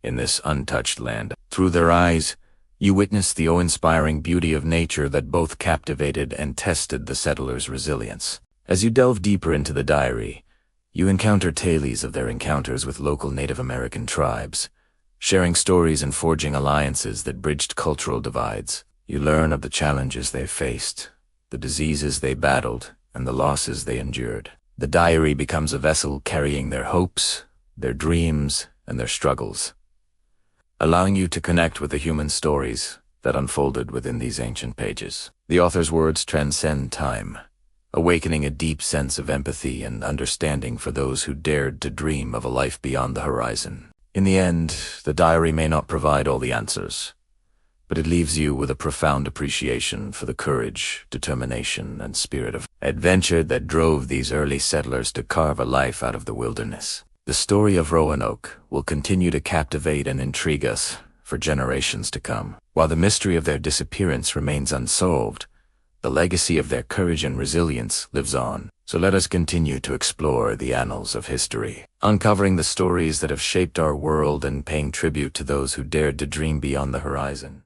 in this untouched land. Through their eyes, you witness the awe-inspiring beauty of nature that both captivated and tested the settlers' resilience. As you delve deeper into the diary, you encounter tales of their encounters with local Native American tribes, sharing stories and forging alliances that bridged cultural divides. You learn of the challenges they faced, the diseases they battled, and the losses they endured. The diary becomes a vessel carrying their hopes, their dreams, and their struggles, allowing you to connect with the human stories that unfolded within these ancient pages. The author's words transcend time, awakening a deep sense of empathy and understanding for those who dared to dream of a life beyond the horizon. In the end, the diary may not provide all the answers, but it leaves you with a profound appreciation for the courage, determination, and spirit of adventure that drove these early settlers to carve a life out of the wilderness. The story of Roanoke will continue to captivate and intrigue us for generations to come. While the mystery of their disappearance remains unsolved, the legacy of their courage and resilience lives on. So let us continue to explore the annals of history, uncovering the stories that have shaped our world and paying tribute to those who dared to dream beyond the horizon.